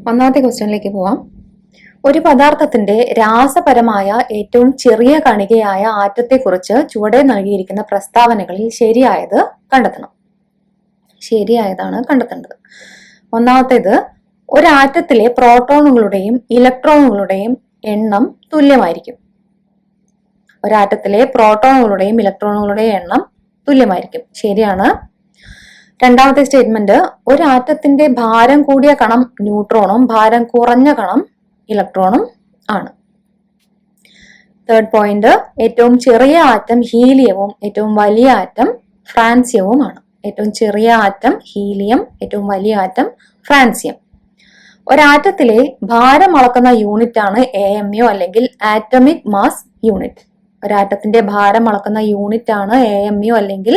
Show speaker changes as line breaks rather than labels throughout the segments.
ഒന്നാമത്തെ ക്വസ്റ്റ്യനിലേക്ക് പോവാം. ഒരു പദാർത്ഥത്തിന്റെ രാസപരമായ ഏറ്റവും ചെറിയ കണികയായ ആറ്റത്തെക്കുറിച്ച് ചുവടെ നൽകിയിരിക്കുന്ന പ്രസ്താവനകളിൽ ശരിയായത് കണ്ടെത്തണം. ശരിയായതാണ് കണ്ടെത്തേണ്ടത്. ഒന്നാമത്തേത്, ഒരാറ്റത്തിലെ പ്രോട്ടോണുകളുടെയും ഇലക്ട്രോണുകളുടെയും എണ്ണം തുല്യമായിരിക്കും. ഒരാറ്റത്തിലെ പ്രോട്ടോണുകളുടെയും ഇലക്ട്രോണുകളുടെയും എണ്ണം തുല്യമായിരിക്കും. ശരിയാണ്. രണ്ടാമത്തെ സ്റ്റേറ്റ്മെന്റ്, ഒരു ആറ്റത്തിന്റെ ഭാരം കൂടിയ കണം ന്യൂട്രോണും ഭാരം കുറഞ്ഞ കണം ഇലക്ട്രോണും ആണ്. തേർഡ് പോയിന്റ്, ഏറ്റവും ചെറിയ ആറ്റം ഹീലിയവും ഏറ്റവും വലിയ ആറ്റം ഫ്രാൻസിയവുമാണ്. ഏറ്റവും ചെറിയ ആറ്റം ഹീലിയം, ഏറ്റവും വലിയ ആറ്റം ഫ്രാൻസിയം. ഒരാറ്റത്തിലെ ഭാരം അളക്കുന്ന യൂണിറ്റ് ആണ് AMU അല്ലെങ്കിൽ ആറ്റമിക് മാസ് യൂണിറ്റ്. ഒരാറ്റത്തിന്റെ ഭാരം അളക്കുന്ന യൂണിറ്റ് ആണ് AMU അല്ലെങ്കിൽ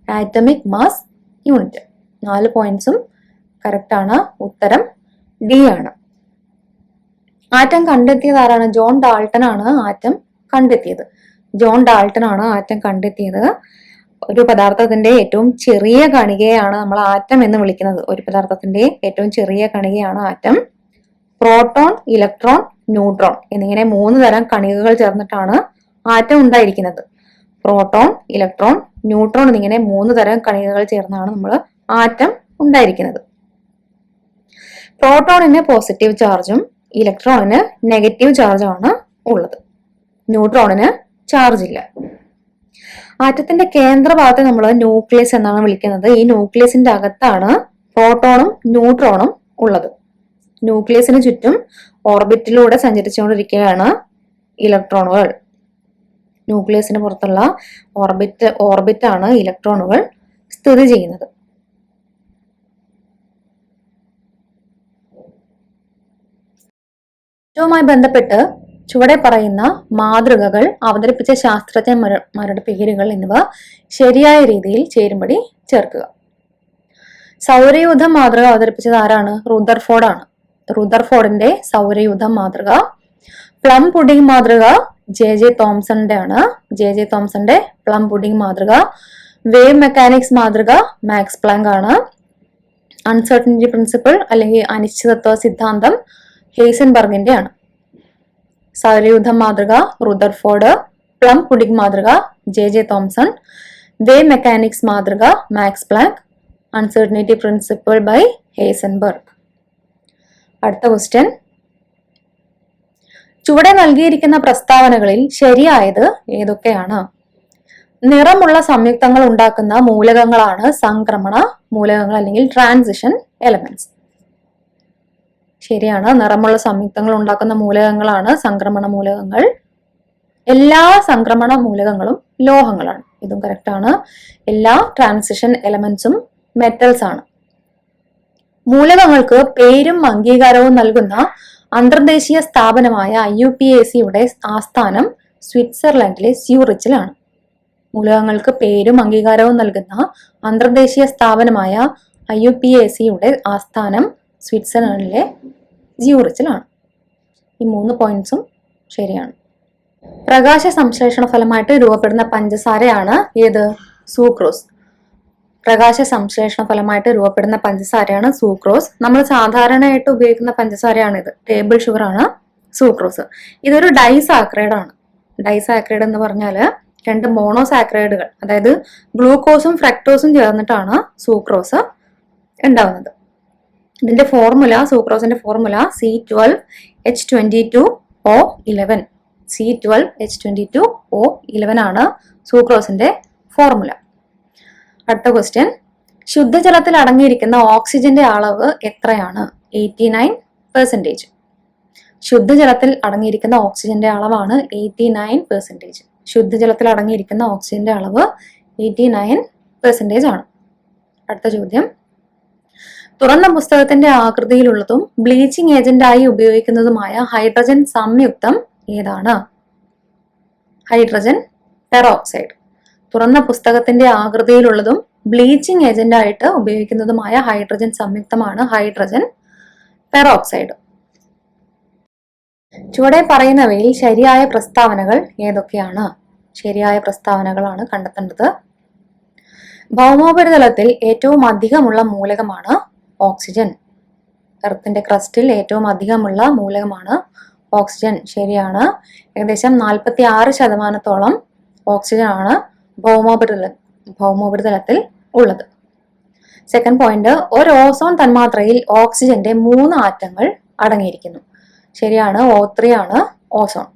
ആറ്റമിക് മാസ് യൂണിറ്റ്. 4 പോയിന്റ്സും കറക്റ്റ് ആണ്. ഉത്തരം ഡി ആണ്. ആറ്റം കണ്ടെത്തിയത് ആരാണ്? ജോൺ ഡാൾട്ടൺ ആണ് ആറ്റം കണ്ടെത്തിയത്. ജോൺ ഡാൾട്ടൺ ആണ് ആറ്റം കണ്ടെത്തിയത്. ഒരു പദാർത്ഥത്തിന്റെ ഏറ്റവും ചെറിയ കണികയാണ് നമ്മൾ ആറ്റം എന്ന് വിളിക്കുന്നത്. ഒരു പദാർത്ഥത്തിന്റെ ഏറ്റവും ചെറിയ കണികയാണ് ആറ്റം. പ്രോട്ടോൺ, ഇലക്ട്രോൺ, ന്യൂട്രോൺ എന്നിങ്ങനെ 3 തരം കണികകൾ ചേർന്നിട്ടാണ് ആറ്റം ഉണ്ടായിരിക്കുന്നത്. പ്രോട്ടോൺ, ഇലക്ട്രോൺ, ന്യൂട്രോൺ എന്നിങ്ങനെ 3 തരം കണികകൾ ചേർന്നാണ് നമ്മൾ ആറ്റം ഉണ്ടായിരിക്കുന്നത്. പ്രോട്ടോണിന് പോസിറ്റീവ് ചാർജും ഇലക്ട്രോണിന് നെഗറ്റീവ് ചാർജുമാണ് ഉള്ളത്. ന്യൂട്രോണിന് ചാർജ് ഇല്ല. ആറ്റത്തിന്റെ കേന്ദ്രഭാഗത്തെ നമ്മൾ ന്യൂക്ലിയസ് എന്നാണ് വിളിക്കുന്നത്. ഈ ന്യൂക്ലിയസിന്റെ അകത്താണ് പ്രോട്ടോണും ന്യൂട്രോണും ഉള്ളത്. ന്യൂക്ലിയസിന് ചുറ്റും ഓർബിറ്റിലൂടെ സഞ്ചരിച്ചുകൊണ്ടിരിക്കുകയാണ് ഇലക്ട്രോണുകൾ. ന്യൂക്ലിയസിന് പുറത്തുള്ള ഓർബിറ്റാണ് ഇലക്ട്രോണുകൾ സ്ഥിതി ചെയ്യുന്നത്. വുമായി ബന്ധപ്പെട്ട് ചുവടെ പറയുന്ന മാതൃകകൾ അവതരിപ്പിച്ച ശാസ്ത്രജ്ഞന്മാരുടെ പേരുകൾ എന്നിവ ശരിയായ രീതിയിൽ ചേരുംപടി ചേർക്കുക. സൗരയൂഥം മാതൃക അവതരിപ്പിച്ചത് ആരാണ്? റുദർഫോർഡ് ആണ്. റുദർഫോർഡിന്റെ സൗരയൂഥം മാതൃക. പ്ലം പുഡിംഗ് മാതൃക ജെ തോംസന്റെ ആണ്. ജെ തോംസന്റെ പ്ലം പുഡിംഗ് മാതൃക. വേവ് മെക്കാനിക്സ് മാതൃക മാക്സ് പ്ലാങ്ക് ആണ്. അൺസർട്ടനിറ്റി പ്രിൻസിപ്പിൾ അല്ലെങ്കിൽ അനിശ്ചിതത്വ സിദ്ധാന്തം ഹെയ്സൻബർഗിന്റെ ആണ്. സൗരയൂഥം മാതൃക റുദർഫോർഡ്, പ്ലം പുഡിംഗ് മാതൃക ജെ തോംസൺ, വേവ് മെക്കാനിക്സ് മാതൃക Max Planck, uncertainty principle by Heisenberg. അടുത്ത ക്വസ്റ്റ്യൻ, ചുവടെ നൽകിയിരിക്കുന്ന പ്രസ്താവനകളിൽ ശരിയായത് ഏതൊക്കെയാണ്? നിറമുള്ള സംയുക്തങ്ങൾ ഉണ്ടാക്കുന്ന മൂലകങ്ങളാണ് സംക്രമണ മൂലകങ്ങൾ അല്ലെങ്കിൽ ട്രാൻസിഷൻ എലമെന്റ്സ്. ശരിയാണ്. നിറമുള്ള സംയുക്തങ്ങൾ ഉണ്ടാക്കുന്ന മൂലകങ്ങളാണ് സംക്രമണ മൂലകങ്ങൾ. എല്ലാ സംക്രമണ മൂലകങ്ങളും ലോഹങ്ങളാണ്. ഇതും കറക്റ്റ് ആണ്. എല്ലാ ട്രാൻസിഷൻ എലമെന്റ്സും മെറ്റൽസ് ആണ്. മൂലകങ്ങൾക്ക് പേരും അംഗീകാരവും നൽകുന്ന അന്തർദേശീയ സ്ഥാപനമായ IUPACയുടെ ആസ്ഥാനം സ്വിറ്റ്സർലൻഡിലെ സ്യൂറിച്ചിലാണ്. മൂലകങ്ങൾക്ക് പേരും അംഗീകാരവും നൽകുന്ന അന്തർദേശീയ സ്ഥാപനമായ IUPACയുടെ ആസ്ഥാനം സ്വിറ്റ്സർലൻഡിലെ സ്യൂറിച്ചിലാണ്. ഈ 3 പോയിന്റ്സും ശരിയാണ്. പ്രകാശ സംശ്ലേഷണ ഫലമായിട്ട് രൂപപ്പെടുന്ന പഞ്ചസാരയാണ് ഏത്? സൂക്രോസ്. പ്രകാശ സംശ്ലേഷണ ഫലമായിട്ട് രൂപപ്പെടുന്ന പഞ്ചസാരയാണ് സൂക്രോസ്. നമ്മൾ സാധാരണയായിട്ട് ഉപയോഗിക്കുന്ന പഞ്ചസാരയാണിത്. ടേബിൾ ഷുഗർ ആണ് സൂക്രോസ്. ഇതൊരു ഡൈസാക്രൈഡ് ആണ്. ഡൈസാക്രൈഡ് എന്ന് പറഞ്ഞാൽ 2 മോണോസാക്രൈഡുകൾ, അതായത് ഗ്ലൂക്കോസും ഫ്രക്ടോസും ചേർന്നിട്ടാണ് സൂക്രോസ് ഉണ്ടാവുന്നത്. ഇതിന്റെ ഫോർമുല, സൂക്രോസിന്റെ ഫോർമുല C12H22O11. C12H22O11 ആണ് സൂക്രോസിന്റെ ഫോർമുല. അടുത്ത ക്വസ്റ്റ്യൻ, ശുദ്ധജലത്തിൽ അടങ്ങിയിരിക്കുന്ന ഓക്സിജന്റെ അളവ് എത്രയാണ്? 89%. ശുദ്ധജലത്തിൽ അടങ്ങിയിരിക്കുന്ന ഓക്സിജന്റെ അളവാണ് 89%. ശുദ്ധജലത്തിൽ അടങ്ങിയിരിക്കുന്ന ഓക്സിജന്റെ അളവ് 89% ആണ്. അടുത്ത ചോദ്യം, തുറന്ന പുസ്തകത്തിന്റെ ആകൃതിയിലുള്ളതും ബ്ലീച്ചിങ് ഏജന്റായി ഉപയോഗിക്കുന്നതുമായ ഹൈഡ്രജൻ സംയുക്തം ഏതാണ്? Hydrogen peroxide. തുറന്ന പുസ്തകത്തിന്റെ ആകൃതിയിലുള്ളതും ബ്ലീച്ചിങ് ഏജന്റായിട്ട് ഉപയോഗിക്കുന്നതുമായ ഹൈഡ്രജൻ സംയുക്തമാണ് ഹൈഡ്രജൻ പെറോക്സൈഡ്. ചുവടെ പറയുന്നവയിൽ ശരിയായ പ്രസ്താവനകൾ ഏതൊക്കെയാണ്? ശരിയായ പ്രസ്താവനകളാണ് കണ്ടെത്തേണ്ടത്. ഭൗമോപരിതലത്തിൽ ഏറ്റവും അധികമുള്ള മൂലകമാണ് ഓക്സിജൻ. എർത്തിന്റെ ക്രസ്റ്റിൽ ഏറ്റവും അധികമുള്ള മൂലകമാണ് ഓക്സിജൻ. ശരിയാണ്. ഏകദേശം 46% ഓക്സിജൻ ആണ് ഭൗമോപരിതലത്തിൽ ഉള്ളത്. സെക്കൻഡ് പോയിന്റ്, ഒരു ഓസോൺ തന്മാത്രയിൽ ഓക്സിജന്റെ 3 ആറ്റങ്ങൾ അടങ്ങിയിരിക്കുന്നു. ശരിയാണ്. O3 ആണ് ഓസോൺ.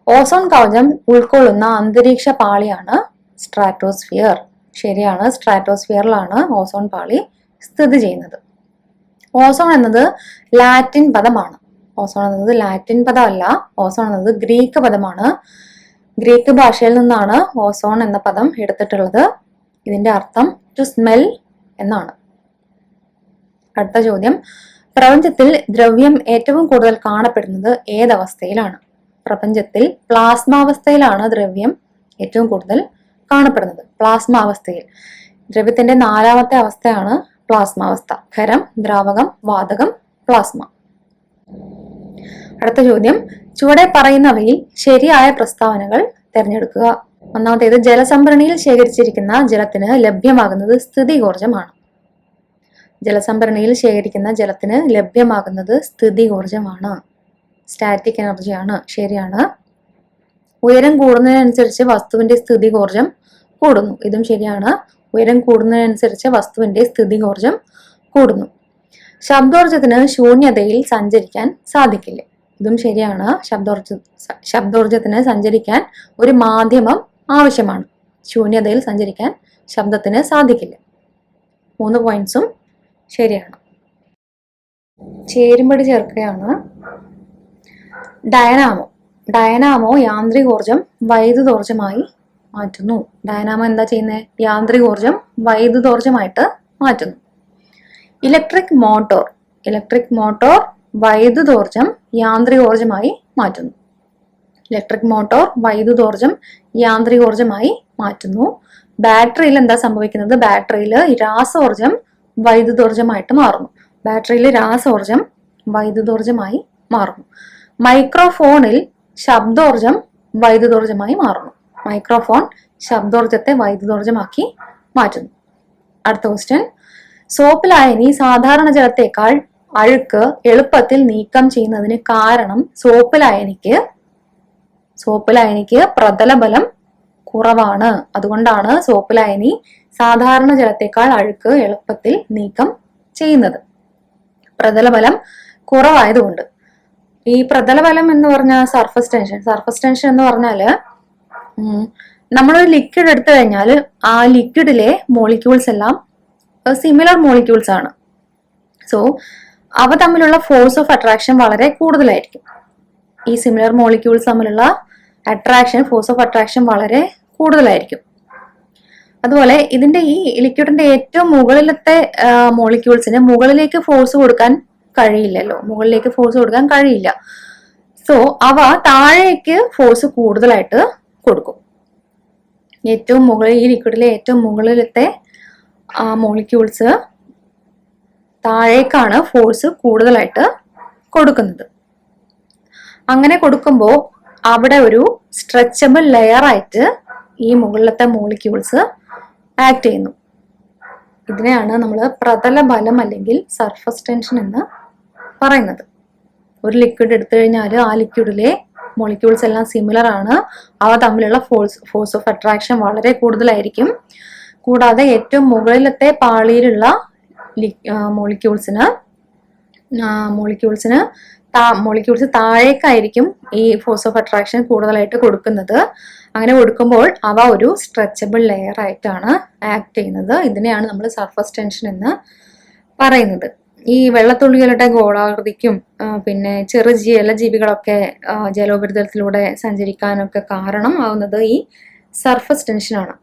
ഓസോൺ കവചം ഉൾക്കൊള്ളുന്ന അന്തരീക്ഷ പാളിയാണ് സ്ട്രാറ്റോസ്ഫിയർ. ശരിയാണ്. സ്ട്രാറ്റോസ്ഫിയറിലാണ് ഓസോൺ പാളി സ്ഥിതി ചെയ്യുന്നത്. ഓസോൺ എന്നത് ലാറ്റിൻ പദമാണ്. ഓസോൺ എന്നത് ലാറ്റിൻ പദമല്ല. ഓസോൺ എന്നത് ഗ്രീക്ക് പദമാണ്. ഗ്രീക്ക് ഭാഷയിൽ നിന്നാണ് ഓസോൺ എന്ന പദം എടുത്തിട്ടുള്ളത്. ഇതിന്റെ അർത്ഥം ടു സ്മെൽ എന്നാണ്. അടുത്ത ചോദ്യം, പ്രപഞ്ചത്തിൽ ദ്രവ്യം ഏറ്റവും കൂടുതൽ കാണപ്പെടുന്നത് ഏതവസ്ഥയിലാണ്? പ്രപഞ്ചത്തിൽ പ്ലാസ്മാവസ്ഥയിലാണ് ദ്രവ്യം ഏറ്റവും കൂടുതൽ കാണപ്പെടുന്നത്. പ്ലാസ്മാവസ്ഥയിൽ. ദ്രവ്യത്തിന്റെ 4ാമത്തെ അവസ്ഥയാണ് പ്ലാസ്മാവസ്ഥ. ഖരം, ദ്രാവകം, വാതകം, പ്ലാസ്മ. അടുത്ത ചോദ്യം, ചുവടെ പറയുന്നവയിൽ ശരിയായ പ്രസ്താവനകൾ തിരഞ്ഞെടുക്കുക. ഒന്നാമത്തേത്, ജലസംഭരണിയിൽ ശേഖരിച്ചിരിക്കുന്ന ജലത്തിന് ലഭ്യമാകുന്നത് സ്ഥിതികോർജ്ജമാണ്. ജലസംഭരണിയിൽ ശേഖരിക്കുന്ന ജലത്തിന് ലഭ്യമാകുന്നത് സ്ഥിതികോർജ്ജമാണ്. സ്റ്റാറ്റിക് എനർജിയാണ്. ശരിയാണ്. ഉയരം കൂടുന്നതിനനുസരിച്ച് വസ്തുവിന്റെ സ്ഥിതികോർജ്ജം കൂടുന്നു. ഇതും ശരിയാണ്. ഉയരം കൂടുന്നതിനനുസരിച്ച് വസ്തുവിന്റെ സ്ഥിതികോർജ്ജം കൂടുന്നു. ശബ്ദോർജ്ജത്തിന് ശൂന്യതയിൽ സഞ്ചരിക്കാൻ സാധിക്കില്ല. ഇതും ശരിയാണ്. ശബ്ദോർജ്ജത്തിന് സഞ്ചരിക്കാൻ ഒരു മാധ്യമം ആവശ്യമാണ്. ശൂന്യതയിൽ സഞ്ചരിക്കാൻ ശബ്ദത്തിന് സാധിക്കില്ല. 3 പോയിന്റ്സും ശരിയാണ്. ചേരുംപടി ചേർക്കുകയാണ്. ഡയനാമോ യാന്ത്രികോർജ്ജം വൈദ്യുതോർജ്ജമായി മാറ്റുന്നു. ഡയനാമോ എന്താ ചെയ്യുന്നത്? യാന്ത്രികോർജ്ജം വൈദ്യുതോർജ്ജമായിട്ട് മാറ്റുന്നു. ഇലക്ട്രിക് മോട്ടോർ വൈദ്യുതോർജ്ജം യാന്ത്രികോർജ്ജമായി മാറ്റുന്നു. ഇലക്ട്രിക് മോട്ടോർ വൈദ്യുതോർജ്ജം യാന്ത്രികോർജ്ജമായി മാറ്റുന്നു. ബാറ്ററിയിൽ എന്താ സംഭവിക്കുന്നത്? ബാറ്ററിയിൽ രാസോർജ്ജം വൈദ്യുതോർജ്ജമായിട്ട് മാറുന്നു. ബാറ്ററിയിൽ രാസോർജ്ജം വൈദ്യുതോർജ്ജമായി മാറുന്നു. മൈക്രോഫോണിൽ ശബ്ദോർജ്ജം വൈദ്യുതോർജ്ജമായി മാറുന്നു. മൈക്രോഫോൺ ശബ്ദോർജ്ജത്തെ വൈദ്യുതോർജ്ജമാക്കി മാറ്റുന്നു. അടുത്ത ക്വസ്റ്റ്യൻ, സോപ്പ് ലായനി സാധാരണ ജലത്തേക്കാൾ അഴുക്ക് എളുപ്പത്തിൽ നീക്കം ചെയ്യുന്നതിന് കാരണം സോപ്പ് ലായനിക്ക് പ്രതലബലം കുറവാണ്. അതുകൊണ്ടാണ് സോപ്പ് ലായനി സാധാരണ ജലത്തേക്കാൾ അഴുക്ക് എളുപ്പത്തിൽ നീക്കം ചെയ്യുന്നത്. പ്രതലബലം കുറവായതുകൊണ്ട്. ഈ പ്രതലബലം എന്ന് പറഞ്ഞ സർഫസ് ടെൻഷൻ എന്ന് പറഞ്ഞാല് നമ്മളൊരു ലിക്വിഡ് എടുത്തു കഴിഞ്ഞാൽ ആ ലിക്വിഡിലെ മോളിക്യൂൾസ് എല്ലാം സിമിലർ മോളിക്യൂൾസ് ആണ്. സോ അവ തമ്മിലുള്ള ഫോഴ്സ് ഓഫ് അട്രാക്ഷൻ വളരെ കൂടുതലായിരിക്കും. ഈ സിമിലർ മോളിക്യൂൾസ് തമ്മിലുള്ള ഫോഴ്സ് ഓഫ് അട്രാക്ഷൻ വളരെ കൂടുതലായിരിക്കും. അതുപോലെ ഇതിന്റെ ഈ ലിക്വിഡിന്റെ ഏറ്റവും മുകളിലത്തെ മോളിക്യൂൾസിന് മുകളിലേക്ക് ഫോഴ്സ് കൊടുക്കാൻ കഴിയില്ല. സോ അവ താഴേക്ക് ഫോഴ്സ് കൂടുതലായിട്ട് കൊടുക്കും. ഈ ലിക്വിഡിലെ ഏറ്റവും മുകളിലത്തെ മോളിക്യൂൾസ് താഴേക്കാണ് ഫോഴ്സ് കൂടുതലായിട്ട് കൊടുക്കുന്നത്. അങ്ങനെ കൊടുക്കുമ്പോൾ അവിടെ ഒരു സ്ട്രെച്ചബിൾ ലെയർ ആയിട്ട് ഈ മുകളിലത്തെ മോളിക്യൂൾസ് ആക്ട് ചെയ്യുന്നു. ഇതിനെയാണ് നമ്മൾ പ്രതലബലം അല്ലെങ്കിൽ സർഫസ് ടെൻഷൻ എന്ന് പറയുന്നത്. ഒരു ലിക്വിഡ് എടുത്തു കഴിഞ്ഞാൽ ആ ലിക്വിഡിലെ മോളിക്യൂൾസ് എല്ലാം സിമിലർ ആണ്. അവ തമ്മിലുള്ള ഫോഴ്സ് ഓഫ് അട്രാക്ഷൻ വളരെ കൂടുതലായിരിക്കും. കൂടാതെ ഏറ്റവും മുകളിലത്തെ പാളിയിലുള്ള മോളിക്യൂൾസ് താഴേക്കായിരിക്കും ഈ ഫോഴ്സ് ഓഫ് അട്രാക്ഷൻ കൂടുതലായിട്ട് കൊടുക്കുന്നത്. അങ്ങനെ കൊടുക്കുമ്പോൾ അവ ഒരു സ്ട്രെച്ചബിൾ ലെയർ ആയിട്ടാണ് ആക്ട് ചെയ്യുന്നത്. ഇതിനെയാണ് നമ്മൾ സർഫസ് ടെൻഷൻ എന്ന് പറയുന്നത്. ഈ വെള്ളത്തുള്ളികളുടെ ഗോളാകൃതിക്കും പിന്നെ ജലജീവികളൊക്കെ ജലോപരിതലത്തിലൂടെ സഞ്ചരിക്കാനൊക്കെ കാരണം ആവുന്നത് ഈ സർഫസ് ടെൻഷനാണ്.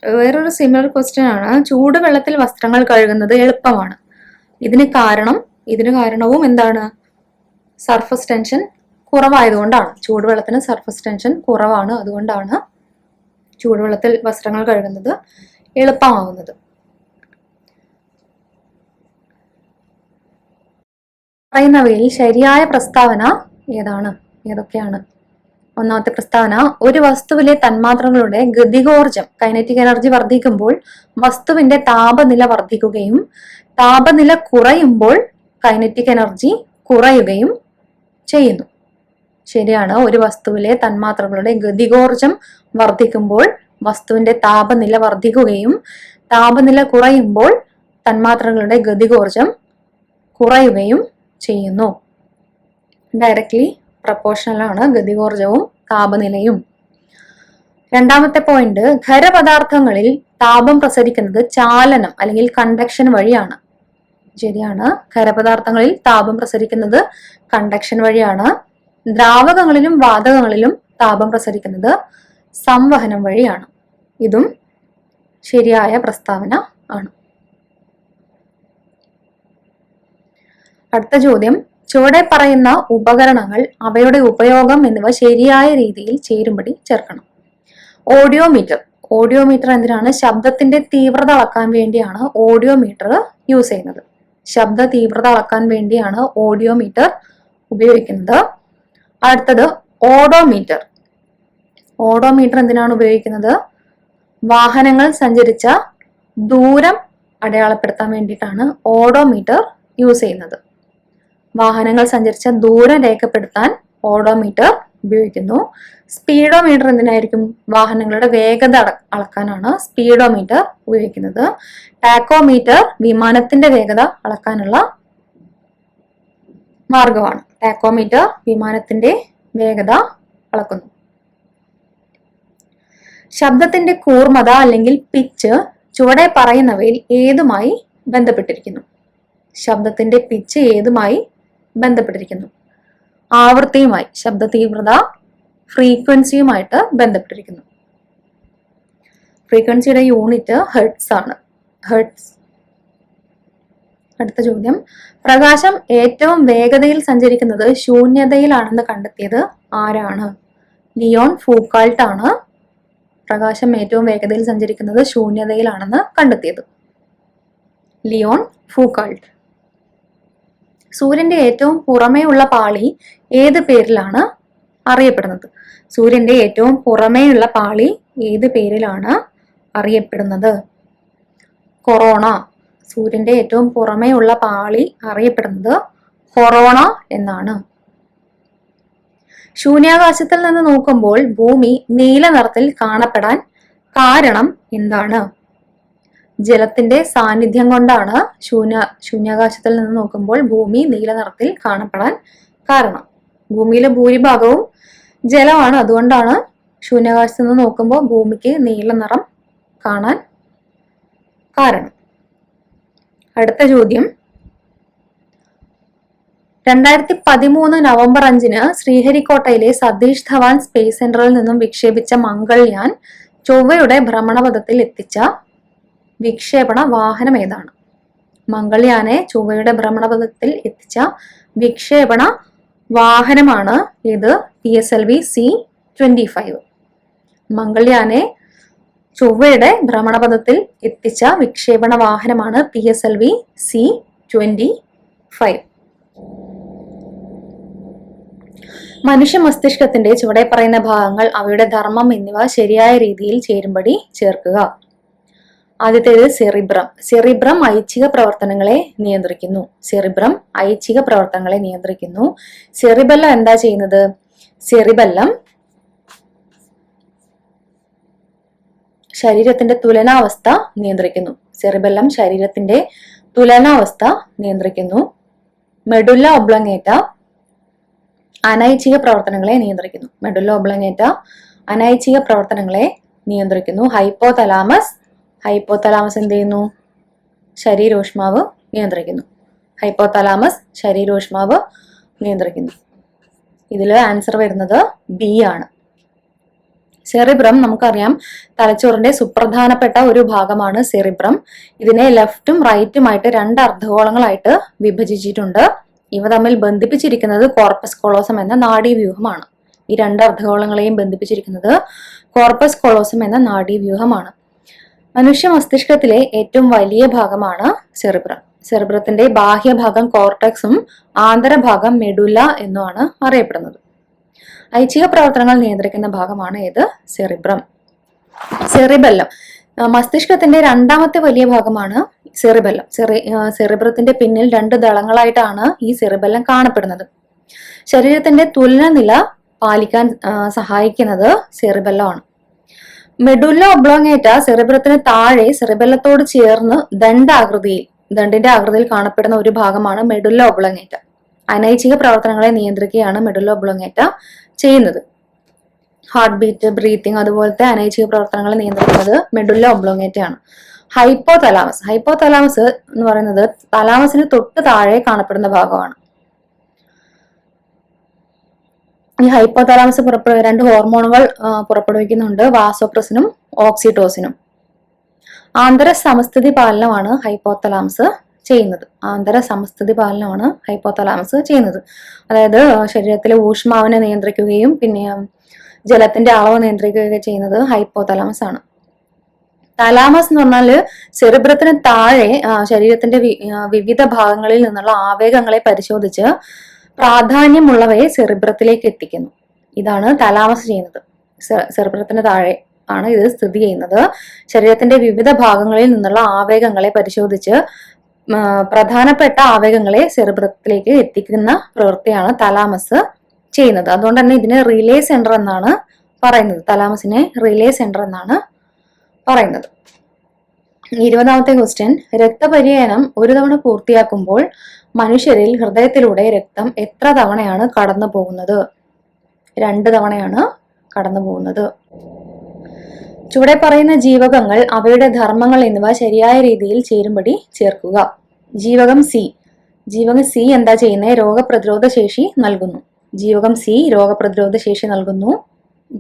വേറൊരു സിമിലർ ക്വസ്റ്റ്യൻ ആണ്, ചൂടുവെള്ളത്തിൽ വസ്ത്രങ്ങൾ കഴുകുന്നത് എളുപ്പമാണ്. ഇതിന് കാരണവും എന്താണ്? സർഫസ് ടെൻഷൻ കുറവായതുകൊണ്ടാണ്. ചൂടുവെള്ളത്തിന് സർഫസ് ടെൻഷൻ കുറവാണ്. അതുകൊണ്ടാണ് ചൂടുവെള്ളത്തിൽ വസ്ത്രങ്ങൾ കഴുകുന്നത് എളുപ്പമാവുന്നത്. പറയുന്നവയിൽ ശരിയായ പ്രസ്താവന ഏതൊക്കെയാണ്? ഒന്നാമത്തെ പ്രസ്താവന, ഒരു വസ്തുവിലെ തന്മാത്രകളുടെ ഗതികോർജം കൈനറ്റിക് എനർജി വർദ്ധിക്കുമ്പോൾ വസ്തുവിന്റെ താപനില വർദ്ധിക്കുകയും താപനില കുറയുമ്പോൾ കൈനറ്റിക് എനർജി കുറയുകയും ചെയ്യുന്നു. ശരിയാണ്. ഒരു വസ്തുവിലെ തന്മാത്രകളുടെ ഗതികോർജം വർദ്ധിക്കുമ്പോൾ വസ്തുവിന്റെ താപനില വർദ്ധിക്കുകയും താപനില കുറയുമ്പോൾ തന്മാത്രകളുടെ ഗതികോർജം കുറയുകയും ചെയ്യുന്നു. ഡയറക്ട്ലി പ്രപ്പോർഷണൽ ആണ് ഗതികോർജവും താപനിലയും. രണ്ടാമത്തെ പോയിന്റ്, ഖരപദാർത്ഥങ്ങളിൽ താപം പ്രസരിക്കുന്നത് ചാലനം അല്ലെങ്കിൽ കണ്ടക്ഷൻ വഴിയാണ്. ശരിയാണ്. ഖരപദാർത്ഥങ്ങളിൽ താപം പ്രസരിക്കുന്നത് കണ്ടക്ഷൻ വഴിയാണ്. ദ്രാവകങ്ങളിലും വാതകങ്ങളിലും താപം പ്രസരിക്കുന്നത് സംവഹനം വഴിയാണ്. ഇതും ശരിയായ പ്രസ്താവന ആണ്. അടുത്ത ചോദ്യം, ചുവടെ പറയുന്ന ഉപകരണങ്ങൾ, അവയുടെ ഉപയോഗം എന്നിവ ശരിയായ രീതിയിൽ ചേരുംപടി ചേർക്കണം. ഓഡിയോമീറ്റർ. ഓഡിയോമീറ്റർ എന്തിനാണ്? ശബ്ദത്തിന്റെ തീവ്രത അളക്കാൻ വേണ്ടിയാണ് ഓഡിയോമീറ്റർ യൂസ് ചെയ്യുന്നത്. ശബ്ദ തീവ്രത അളക്കാൻ വേണ്ടിയാണ് ഓഡിയോമീറ്റർ ഉപയോഗിക്കുന്നത്. അടുത്തത് ഓഡോമീറ്റർ. ഓഡോമീറ്റർ എന്തിനാണ് ഉപയോഗിക്കുന്നത്? വാഹനങ്ങൾ സഞ്ചരിച്ച ദൂരം അടയാളപ്പെടുത്താൻ വേണ്ടിയിട്ടാണ് ഓഡോമീറ്റർ യൂസ് ചെയ്യുന്നത്. വാഹനങ്ങൾ സഞ്ചരിച്ച ദൂരം രേഖപ്പെടുത്താൻ ഓഡോമീറ്റർ ഉപയോഗിക്കുന്നു. സ്പീഡോമീറ്റർ എന്തിനായിരിക്കും? വാഹനങ്ങളുടെ വേഗത അളക്കാനാണ് സ്പീഡോമീറ്റർ ഉപയോഗിക്കുന്നത്. ടാക്കോമീറ്റർ വിമാനത്തിന്റെ വേഗത അളക്കാനുള്ള മാർഗമാണ്. ടാക്കോമീറ്റർ വിമാനത്തിന്റെ വേഗത അളക്കുന്നു. ശബ്ദത്തിന്റെ കൂർമ്മത അല്ലെങ്കിൽ പിച്ച് ചുവടെ പറയുന്നവയിൽ ഏതുമായി ബന്ധപ്പെട്ടിരിക്കുന്നു? ശബ്ദത്തിന്റെ പിച്ച് ഏതുമായി ബന്ധപ്പെട്ടിരിക്കുന്നു? ആവൃത്തിയുമായി. ശബ്ദ തീവ്രത ഫ്രീക്വൻസിയുമായിട്ട് ബന്ധപ്പെട്ടിരിക്കുന്നു. ഫ്രീക്വൻസിയുടെ യൂണിറ്റ് ഹെർട്സ് ആണ്. ഹെർട്സ്. അടുത്ത ചോദ്യം, പ്രകാശം ഏറ്റവും വേഗതയിൽ സഞ്ചരിക്കുന്നത് ശൂന്യതയിലാണെന്ന് കണ്ടെത്തിയത് ആരാണ്? ലിയോൺ ഫൂക്കാൾട്ട് ആണ് പ്രകാശം ഏറ്റവും വേഗതയിൽ സഞ്ചരിക്കുന്നത് ശൂന്യതയിലാണെന്ന് കണ്ടെത്തിയത്. ലിയോൺ ഫൂക്കാൾട്ട്. സൂര്യന്റെ ഏറ്റവും പുറമേ ഉള്ള പാളി ഏത് പേരിലാണ് അറിയപ്പെടുന്നത്? സൂര്യന്റെ ഏറ്റവും പുറമേയുള്ള പാളി ഏത് പേരിലാണ് അറിയപ്പെടുന്നത്? കൊറോണ. സൂര്യന്റെ ഏറ്റവും പുറമേ ഉള്ള പാളി അറിയപ്പെടുന്നത് കൊറോണ എന്നാണ്. ശൂന്യാകാശത്തിൽ നിന്ന് നോക്കുമ്പോൾ ഭൂമി നീല നിറത്തിൽ കാണപ്പെടാൻ കാരണം എന്താണ്? ജലത്തിന്റെ സാന്നിധ്യം കൊണ്ടാണ് ശൂന്യാകാശത്തിൽ നിന്ന് നോക്കുമ്പോൾ ഭൂമി നീല നിറത്തിൽ കാണപ്പെടാൻ കാരണം. ഭൂമിയിലെ ഭൂരിഭാഗവും ജലമാണ്. അതുകൊണ്ടാണ് ശൂന്യാകാശത്ത് നിന്ന് നോക്കുമ്പോൾ ഭൂമിക്ക് നീല നിറം കാണാൻ കാരണം. അടുത്ത ചോദ്യം, 2013 നവംബർ 5 ശ്രീഹരിക്കോട്ടയിലെ സതീഷ് ധവാൻ സ്പേസ് സെന്ററിൽ നിന്നും വിക്ഷേപിച്ച മംഗൾയാൻ ചൊവ്വയുടെ ഭ്രമണപഥത്തിൽ എത്തിച്ച വിക്ഷേപണ വാഹനം ഏതാണ്? മംഗൾയാനെ ചൊവ്വയുടെ ഭ്രമണപഥത്തിൽ എത്തിച്ച വിക്ഷേപണ വാഹനമാണ് ഇത് PSLV C-25. മംഗൾയാനെ ചൊവ്വയുടെ ഭ്രമണപഥത്തിൽ എത്തിച്ച വിക്ഷേപണ വാഹനമാണ് PSLV C-25. മനുഷ്യ മസ്തിഷ്കത്തിന്റെ ചുവടെ പറയുന്ന ഭാഗങ്ങൾ, അവയുടെ ധർമ്മം എന്നിവ ശരിയായ രീതിയിൽ ചേരുംപടി ചേർക്കുക. ആദ്യത്തേത് സെറിബ്രം. സെറിബ്രം ഐച്ഛിക പ്രവർത്തനങ്ങളെ നിയന്ത്രിക്കുന്നു. സെറിബ്രം ഐച്ഛിക പ്രവർത്തനങ്ങളെ നിയന്ത്രിക്കുന്നു. സെറിബെല്ലം എന്താ ചെയ്യുന്നത്? സെറിബെല്ലം ശരീരത്തിന്റെ തുലനാവസ്ഥ നിയന്ത്രിക്കുന്നു. സെറിബെല്ലം ശരീരത്തിന്റെ തുലനാവസ്ഥ നിയന്ത്രിക്കുന്നു. മെഡുല്ല ഒബ്ലങ്ങേറ്റ അനൈച്ഛിക പ്രവർത്തനങ്ങളെ നിയന്ത്രിക്കുന്നു. മെഡുല്ല ഒബ്ലങ്ങേറ്റ അനൈച്ഛിക പ്രവർത്തനങ്ങളെ നിയന്ത്രിക്കുന്നു. ഹൈപ്പോതലാമസ് എന്ത് ചെയ്യുന്നു? ശരീരോഷ്മാവ് നിയന്ത്രിക്കുന്നു. ഹൈപ്പോതലാമസ് ശരീരോഷ്മാവ് നിയന്ത്രിക്കുന്നു. ഇതിൽ ആൻസർ വരുന്നത് ബി ആണ്. സെറിബ്രം നമുക്കറിയാം തലച്ചോറിന്റെ സുപ്രധാനപ്പെട്ട ഒരു ഭാഗമാണ് സെറിബ്രം. ഇതിനെ ലെഫ്റ്റും റൈറ്റുമായിട്ട് 2 അർദ്ധഗോളങ്ങളായിട്ട് വിഭജിച്ചിട്ടുണ്ട്. ഇവ തമ്മിൽ ബന്ധിപ്പിച്ചിരിക്കുന്നത് കോർപ്പസ് കൊളോസം എന്ന നാഡീവ്യൂഹമാണ്. ഈ 2 അർദ്ധഗോളങ്ങളെയും ബന്ധിപ്പിച്ചിരിക്കുന്നത് കോർപ്പസ് കൊളോസം എന്ന നാഡീവ്യൂഹമാണ്. മനുഷ്യ മസ്തിഷ്കത്തിലെ ഏറ്റവും വലിയ ഭാഗമാണ് സെറിബ്രം. സെറിബ്രത്തിന്റെ ബാഹ്യഭാഗം കോർട്ടെക്സും ആന്തരഭാഗം മെഡുല എന്നുമാണ് അറിയപ്പെടുന്നത്. ഐച്ഛിക പ്രവർത്തനങ്ങൾ നിയന്ത്രിക്കുന്ന ഭാഗമാണ് ഏത്? സെറിബ്രം. സെറിബെല്ലം മസ്തിഷ്കത്തിന്റെ 2ാമത്തെ വലിയ ഭാഗമാണ്. സെറിബെല്ലം. സെറിബ്രത്തിന്റെ പിന്നിൽ 2 ദളങ്ങളായിട്ടാണ് ഈ സെറിബെല്ലം കാണപ്പെടുന്നത്. ശരീരത്തിന്റെ തുലനനില പാലിക്കാൻ സഹായിക്കുന്നത് സെറിബെല്ലമാണ്. മെഡുല്ല ഒബ്ലോങ്ങേറ്റ സെറിബ്രത്തിന് താഴെ സെറിബെല്ലത്തോട് ചേർന്ന് ദണ്ടിന്റെ ആകൃതിയിൽ കാണപ്പെടുന്ന ഒരു ഭാഗമാണ് മെഡുല്ല ഒബ്ലോങ്ങേറ്റ. അനൈച്ഛിക പ്രവർത്തനങ്ങളെ നിയന്ത്രിക്കുകയാണ് മെഡുല്ല ഒബ്ലോങ്ങേറ്റ ചെയ്യുന്നത്. ഹാർട്ട് ബീറ്റ്, ബ്രീത്തിങ് അതുപോലത്തെ അനൈച്ഛിക പ്രവർത്തനങ്ങളെ നിയന്ത്രിക്കുന്നത് മെഡുല്ല ഒബ്ലോങ്ങേറ്റ ആണ്. ഹൈപ്പോതലാമസ് എന്ന് പറയുന്നത് തലാമസിന് തൊട്ട് താഴെ കാണപ്പെടുന്ന ഭാഗമാണ്. ഈ ഹൈപ്പോതലാമസ് 2 ഹോർമോണുകൾ പുറപ്പെടുവിക്കുന്നുണ്ട്, വാസോപ്രസിനും ഓക്സിറ്റോസിനും. ആന്തര സമസ്ഥിതി പാലനമാണ് ഹൈപ്പോതലാമസ് ചെയ്യുന്നത്. അതായത് ശരീരത്തിലെ ഊഷ്മാവിനെ നിയന്ത്രിക്കുകയും പിന്നെ ജലത്തിന്റെ അളവ് നിയന്ത്രിക്കുകയൊക്കെ ചെയ്യുന്നത് ഹൈപ്പോതലാമസ് ആണ്. തലാമസ് എന്ന് പറഞ്ഞാൽ സെറിബ്രത്തിന് താഴെ ശരീരത്തിന്റെ വിവിധ ഭാഗങ്ങളിൽ നിന്നുള്ള ആവേഗങ്ങളെ പരിശോധിച്ച് പ്രാധാന്യമുള്ളവയെ സെറിബ്രത്തിലേക്ക് എത്തിക്കുന്നു. ഇതാണ് തലാമസ് ചെയ്യുന്നത്. സെറിബ്രത്തിന് താഴെ ആണ് ഇത് സ്ഥിതി ചെയ്യുന്നത്. ശരീരത്തിന്റെ വിവിധ ഭാഗങ്ങളിൽ നിന്നുള്ള ആവേഗങ്ങളെ പരിശോധിച്ച് പ്രധാനപ്പെട്ട ആവേഗങ്ങളെ സെറിബ്രത്തിലേക്ക് എത്തിക്കുന്ന പ്രവൃത്തിയാണ് തലാമസ് ചെയ്യുന്നത്. അതുകൊണ്ട് തന്നെ ഇതിന് റിലേ സെന്റർ എന്നാണ് പറയുന്നത്. തലാമസിനെ റിലേ സെന്റർ എന്നാണ് പറയുന്നത്. 20ാമത്തെ ക്വസ്റ്റ്യൻ, രക്തപര്യനം ഒരു തവണ പൂർത്തിയാക്കുമ്പോൾ മനുഷ്യരിൽ ഹൃദയത്തിലൂടെ രക്തം എത്ര തവണയാണ് കടന്നു പോകുന്നത്? 2 തവണയാണ് കടന്നു പോകുന്നത്. ചുവടെ പറയുന്ന ജീവകങ്ങൾ, അവയുടെ ധർമ്മങ്ങൾ എന്നിവ ശരിയായ രീതിയിൽ ചേരുംപടി ചേർക്കുക. ജീവകം സി എന്താ ചെയ്യുന്നത്? രോഗപ്രതിരോധ ശേഷി നൽകുന്നു.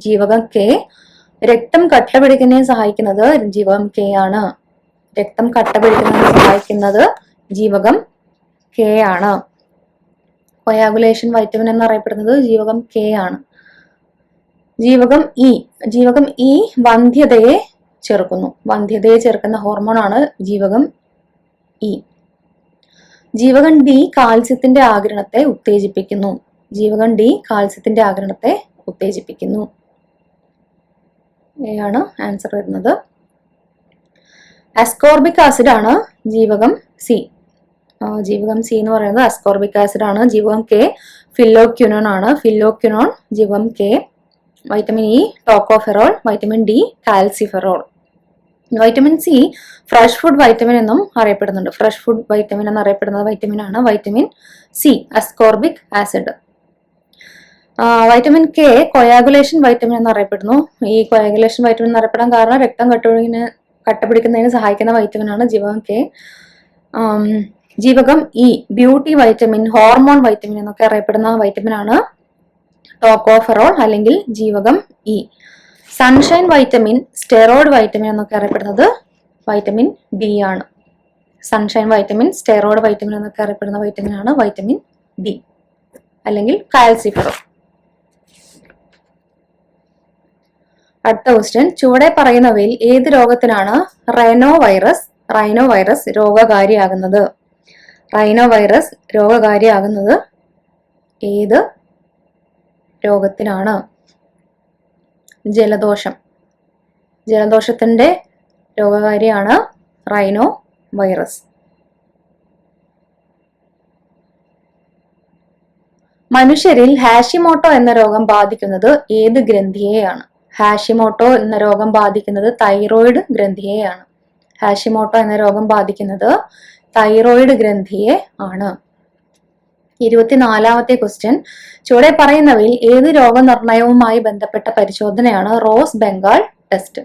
ജീവകം കെ, രക്തം കട്ട പിടിക്കുന്നതിന് സഹായിക്കുന്നത് ജീവകം കെ ആണ്. ജീവകം കെ ആണ്. കൊയാഗുലേഷൻ വൈറ്റമിൻ എന്നറിയപ്പെടുന്നത് ജീവകം കെ ആണ്. ജീവകം ഇ വന്ധ്യതയെ ചെറുക്കുന്ന ഹോർമോണാണ് ജീവകം ഇ. ജീവകം ഡി കാൽസ്യത്തിന്റെ ആഗിരണത്തെ ഉത്തേജിപ്പിക്കുന്നു. ആണ് ആൻസർ വരുന്നത്. അസ്കോർബിക് ആസിഡ് ആണ് ജീവകം സി. എന്ന് പറയുന്നത് അസ്കോർബിക് ആസിഡ് ആണ്. ജീവകം കെ ഫില്ലോക്വിനോൺ ആണ്. ജീവകം K. Vitamin E tocopherol. Vitamin D calciferol. Vitamin C fresh food vitamin എന്നും അറിയപ്പെടുന്നുണ്ട്. എന്നറിയപ്പെടുന്നത് വൈറ്റമിൻ ആണ് vitamin C, ascorbic acid. Vitamin K coagulation vitamin എന്നറിയപ്പെടുന്നു. ഈ കൊയാഗുലേഷൻ വൈറ്റമിൻ എന്നറിയപ്പെടാൻ കാരണം രക്തം കട്ടപിടിക്കുന്നതിന് സഹായിക്കുന്ന വൈറ്റമിൻ ആണ് ജീവകം കെ. ജീവകം E beauty vitamin, hormone vitamin എന്നൊക്കെ അറിയപ്പെടുന്ന വൈറ്റമിൻ ആണ് ടോക്കോഫെറോൾ അല്ലെങ്കിൽ ജീവകം E. Sunshine vitamin, steroid vitamin എന്നൊക്കെ അറിയപ്പെടുന്നത് വൈറ്റമിൻ ഡി ആണ്. എന്നൊക്കെ അറിയപ്പെടുന്ന വൈറ്റമിൻ ആണ് വൈറ്റമിൻ ഡി അല്ലെങ്കിൽ കാൽസിഫെറോൾ. അടുത്ത ക്വസ്റ്റ്യൻ, ചുവടെ പറയുന്നവയിൽ ഏത് രോഗത്തിനാണ് റൈനോ വൈറസ് രോഗകാരിയാകുന്നത്? ഏത് രോഗത്തിനാണ്? ജലദോഷത്തിന്റെ രോഗകാരിയാണ് റൈനോ വൈറസ്. മനുഷ്യരിൽ ഹാഷിമോട്ടോ എന്ന രോഗം ബാധിക്കുന്നത് ഏത് ഗ്രന്ഥിയെയാണ്? തൈറോയിഡ് ഗ്രന്ഥിയെയാണ്. തൈറോയിഡ് ഗ്രന്ഥിയെ ആണ്. 24ാമത്തെ ക്വസ്റ്റ്യൻ, ചുവടെ പറയുന്നവയിൽ ഏത് രോഗനിർണയവുമായി ബന്ധപ്പെട്ട പരിശോധനയാണ് റോസ് ബംഗാൾ ടെസ്റ്റ്?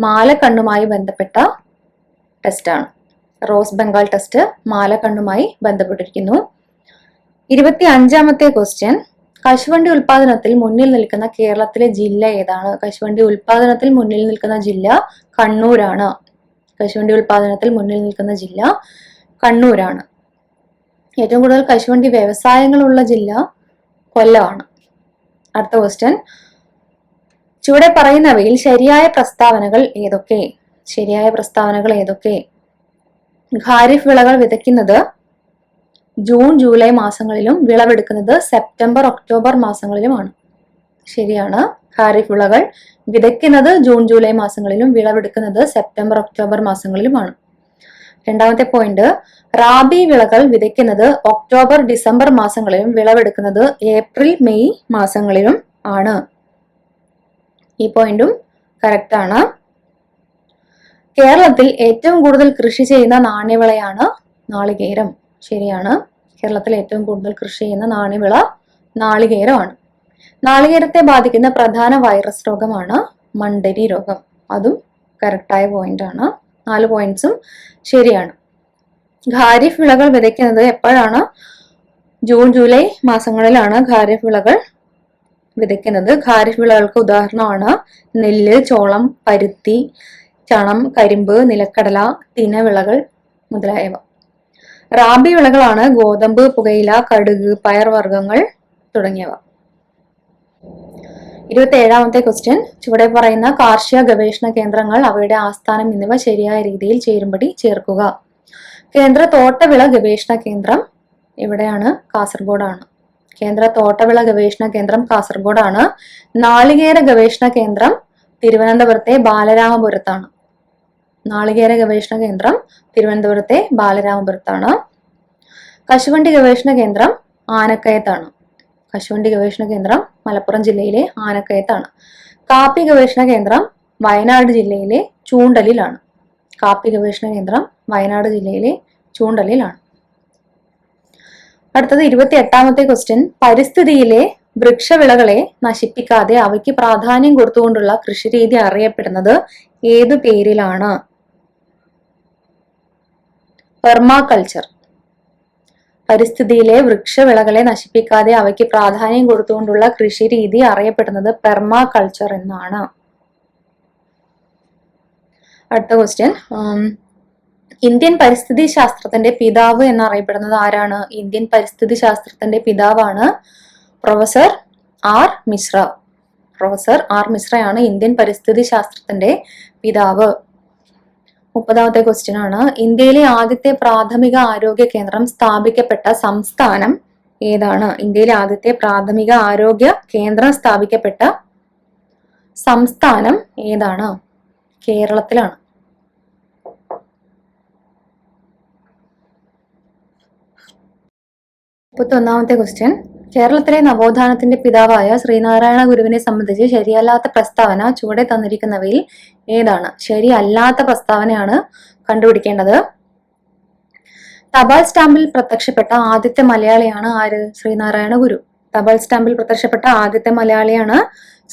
മാലക്കണ്ണുമായി ബന്ധപ്പെട്ട ടെസ്റ്റാണ്. മാലക്കണ്ണുമായി ബന്ധപ്പെട്ടിരിക്കുന്നു. 25ാമത്തെ ക്വസ്റ്റ്യൻ, കശുവണ്ടി ഉൽപാദനത്തിൽ മുന്നിൽ നിൽക്കുന്ന കേരളത്തിലെ ജില്ല ഏതാണ്? കണ്ണൂരാണ്. കണ്ണൂരാണ്. ഏറ്റവും കൂടുതൽ കശുവണ്ടി വ്യവസായങ്ങളുള്ള ജില്ല കൊല്ലമാണ്. അടുത്ത ക്വസ്റ്റ്യൻ, ചുവടെ പറയുന്നവയിൽ ശരിയായ പ്രസ്താവനകൾ ഏതൊക്കെ? ഖാരിഫ് വിളകൾ വിതയ്ക്കുന്നത് ജൂൺ ജൂലൈ മാസങ്ങളിലും വിളവെടുക്കുന്നത് സെപ്റ്റംബർ ഒക്ടോബർ മാസങ്ങളിലുമാണ്. ശരിയാണ്. ഖാരിഫ് വിളകൾ വിതയ്ക്കുന്നത് ജൂൺ ജൂലൈ മാസങ്ങളിലും വിളവെടുക്കുന്നത് സെപ്റ്റംബർ ഒക്ടോബർ മാസങ്ങളിലുമാണ്. രണ്ടാമത്തെ പോയിന്റ്, റാബി വിളകൾ വിതയ്ക്കുന്നത് ഒക്ടോബർ ഡിസംബർ മാസങ്ങളിലും വിളവെടുക്കുന്നത് ഏപ്രിൽ മെയ് മാസങ്ങളിലും ആണ്. ഈ പോയിന്റും കറക്റ്റ് ആണ്. കേരളത്തിൽ ഏറ്റവും കൂടുതൽ കൃഷി ചെയ്യുന്ന നാണ്യവിളയാണ് നാളികേരം. ശരിയാണ്. കേരളത്തിൽ ഏറ്റവും കൂടുതൽ കൃഷി ചെയ്യുന്ന നാണ്യവിള നാളികേരമാണ്. നാളികേരത്തെ ബാധിക്കുന്ന പ്രധാന വൈറസ് രോഗമാണ് മണ്ടരി രോഗം. അതും കറക്റ്റായ പോയിന്റ് ആണ്. 4 പോയിന്റ്സും ശരിയാണ്. ഖാരിഫ് വിളകൾ വിതയ്ക്കുന്നത് എപ്പോഴാണ്? ജൂൺ ജൂലൈ മാസങ്ങളിലാണ് ഖാരിഫ് വിളകൾ വിതയ്ക്കുന്നത്. ഖാരിഫ് വിളകൾക്ക് ഉദാഹരണമാണ് നെല്ല്, ചോളം, പരുത്തി, ചണം, കരിമ്പ്, നിലക്കടല, തിനവിളകൾ മുതലായവ. റാബി വിളകളാണ് ഗോതമ്പ്, പുകയില, കടുക്, പയർവർഗ്ഗങ്ങൾ തുടങ്ങിയവ. 27ാമത്തെ ക്വസ്റ്റ്യൻ, ചുവടെ പറയുന്ന കാർഷിക ഗവേഷണ കേന്ദ്രങ്ങൾ, അവയുടെ ആസ്ഥാനം എന്നിവ ശരിയായ രീതിയിൽ ചേരുംപടി ചേർക്കുക. കേന്ദ്ര തോട്ടവിള ഗവേഷണ കേന്ദ്രം എവിടെയാണ്? കാസർഗോഡാണ്. കേന്ദ്ര തോട്ടവിള ഗവേഷണ കേന്ദ്രം കാസർഗോഡാണ്. നാളികേര ഗവേഷണ കേന്ദ്രം തിരുവനന്തപുരത്തെ ബാലരാമപുരത്താണ്. നാളികേര ഗവേഷണ കേന്ദ്രം തിരുവനന്തപുരത്തെ ബാലരാമപുരത്താണ്. കശുവണ്ടി ഗവേഷണ കേന്ദ്രം ആനക്കയത്താണ്. കശുവണ്ടി ഗവേഷണ കേന്ദ്രം മലപ്പുറം ജില്ലയിലെ ആനക്കയത്താണ്. കാപ്പി ഗവേഷണ കേന്ദ്രം വയനാട് ജില്ലയിലെ ചൂണ്ടലിലാണ്. കാപ്പി ഗവേഷണ കേന്ദ്രം വയനാട് ജില്ലയിലെ ചൂണ്ടലിലാണ്. അടുത്തത് 28ാമത്തെ ക്വസ്റ്റ്യൻ, പരിസ്ഥിതിയിലെ വൃക്ഷവിളകളെ നശിപ്പിക്കാതെ അവയ്ക്ക് പ്രാധാന്യം കൊടുത്തുകൊണ്ടുള്ള കൃഷിരീതി അറിയപ്പെടുന്നത് ഏതു പേരിലാണ്? പെർമാകൾച്ചർ. പരിസ്ഥിതിയിലെ വൃക്ഷവിളകളെ നശിപ്പിക്കാതെ അവയ്ക്ക് പ്രാധാന്യം കൊടുത്തുകൊണ്ടുള്ള കൃഷിരീതി അറിയപ്പെടുന്നത് പെർമാകൾച്ചർ എന്നാണ്. അടുത്ത ക്വസ്റ്റ്യൻ, ഇന്ത്യൻ പരിസ്ഥിതി ശാസ്ത്രത്തിന്റെ പിതാവ് എന്നറിയപ്പെടുന്നത് ആരാണ്? ഇന്ത്യൻ പരിസ്ഥിതി ശാസ്ത്രത്തിന്റെ പിതാവാണ് professor R Mishra. Professor R മിശ്രയാണ് ഇന്ത്യൻ പരിസ്ഥിതി ശാസ്ത്രത്തിന്റെ പിതാവ്. 30ാമത്തെ ക്വസ്റ്റ്യൻ ആണ്, ഇന്ത്യയിലെ ആദ്യത്തെ പ്രാഥമിക ആരോഗ്യ കേന്ദ്രം സ്ഥാപിക്കപ്പെട്ട സംസ്ഥാനം ഏതാണ്? ഇന്ത്യയിലെ ആദ്യത്തെ പ്രാഥമിക ആരോഗ്യ കേന്ദ്രം സ്ഥാപിക്കപ്പെട്ട സംസ്ഥാനം ഏതാണ്? കേരളത്തിലാണ്. 31ാമത്തെ ക്വസ്റ്റ്യൻ, കേരളത്തിലെ നവോത്ഥാനത്തിന്റെ പിതാവായ ശ്രീനാരായണ ഗുരുവിനെ സംബന്ധിച്ച് ശരിയല്ലാത്ത പ്രസ്താവന ചുവടെ തന്നിരിക്കുന്നവയിൽ ഏതാണ്? ശരിയല്ലാത്ത പ്രസ്താവനയാണ് കണ്ടുപിടിക്കേണ്ടത്. തപാൽ സ്റ്റാമ്പിൽ പ്രത്യക്ഷപ്പെട്ട ആദ്യത്തെ മലയാളിയാണ് ആര്? ശ്രീനാരായണ ഗുരു. തപാൽ സ്റ്റാമ്പിൽ പ്രത്യക്ഷപ്പെട്ട ആദ്യത്തെ മലയാളിയാണ്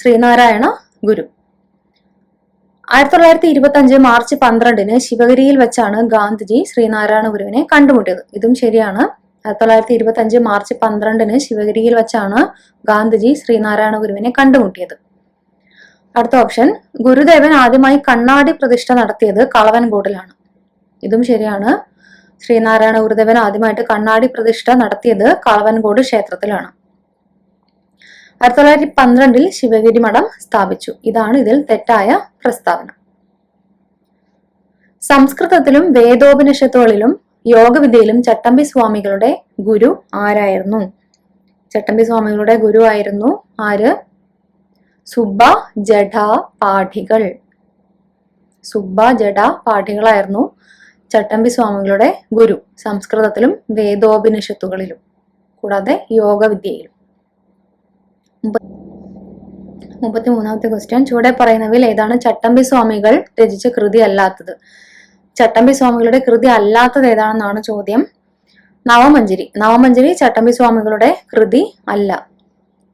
ശ്രീനാരായണ ഗുരു. 1925 മാർച്ച് 12 ശിവഗിരിയിൽ വെച്ചാണ് ഗാന്ധിജി ശ്രീനാരായണ ഗുരുവിനെ കണ്ടുമുട്ടിയത്. ഇതും ശരിയാണ്. 1925 മാർച്ച് 12 ശിവഗിരിയിൽ വെച്ചാണ് ഗാന്ധിജി ശ്രീനാരായണ ഗുരുവിനെ കണ്ടുമുട്ടിയത്. അടുത്ത ഓപ്ഷൻ, ഗുരുദേവൻ ആദ്യമായി കണ്ണാടി പ്രതിഷ്ഠ നടത്തിയത് കളവൻകോട്ടിലാണ്. ഇതും ശരിയാണ്. ശ്രീനാരായണ ഗുരുദേവൻ ആദ്യമായിട്ട് കണ്ണാടി പ്രതിഷ്ഠ നടത്തിയത് കളവൻകോട് ക്ഷേത്രത്തിലാണ്. 1912 ശിവഗിരി മഠം സ്ഥാപിച്ചു. ഇതാണ് ഇതിൽ തെറ്റായ പ്രസ്താവന. സംസ്കൃതത്തിലും വേദോപനിഷത്തുകളിലും യോഗവിദ്യയിലും ചട്ടമ്പി സ്വാമികളുടെ ഗുരു ആരായിരുന്നു? ചട്ടമ്പി സ്വാമികളുടെ ഗുരു ആയിരുന്നു ആര്? സുബ്ബ ജഡ പാഠികൾ. സുബ്ബ ജഡ പാഠികളായിരുന്നു ചട്ടമ്പി സ്വാമികളുടെ ഗുരു. സംസ്കൃതത്തിലും വേദോപനിഷത്തുകളിലും കൂടാതെ യോഗവിദ്യയിലും. 33ാമത്തെ ക്വസ്റ്റ്യൻ, ചുവടെ പറയുന്നവയിൽ ഏതാണ് ചട്ടമ്പി സ്വാമികൾ രചിച്ച കൃതി അല്ലാത്തത്? ചട്ടമ്പി സ്വാമികളുടെ കൃതി അല്ലാത്തത് ഏതാണെന്നാണ് ചോദ്യം. നവമഞ്ജരി. നവമഞ്ജരി ചട്ടമ്പി സ്വാമികളുടെ കൃതി അല്ല.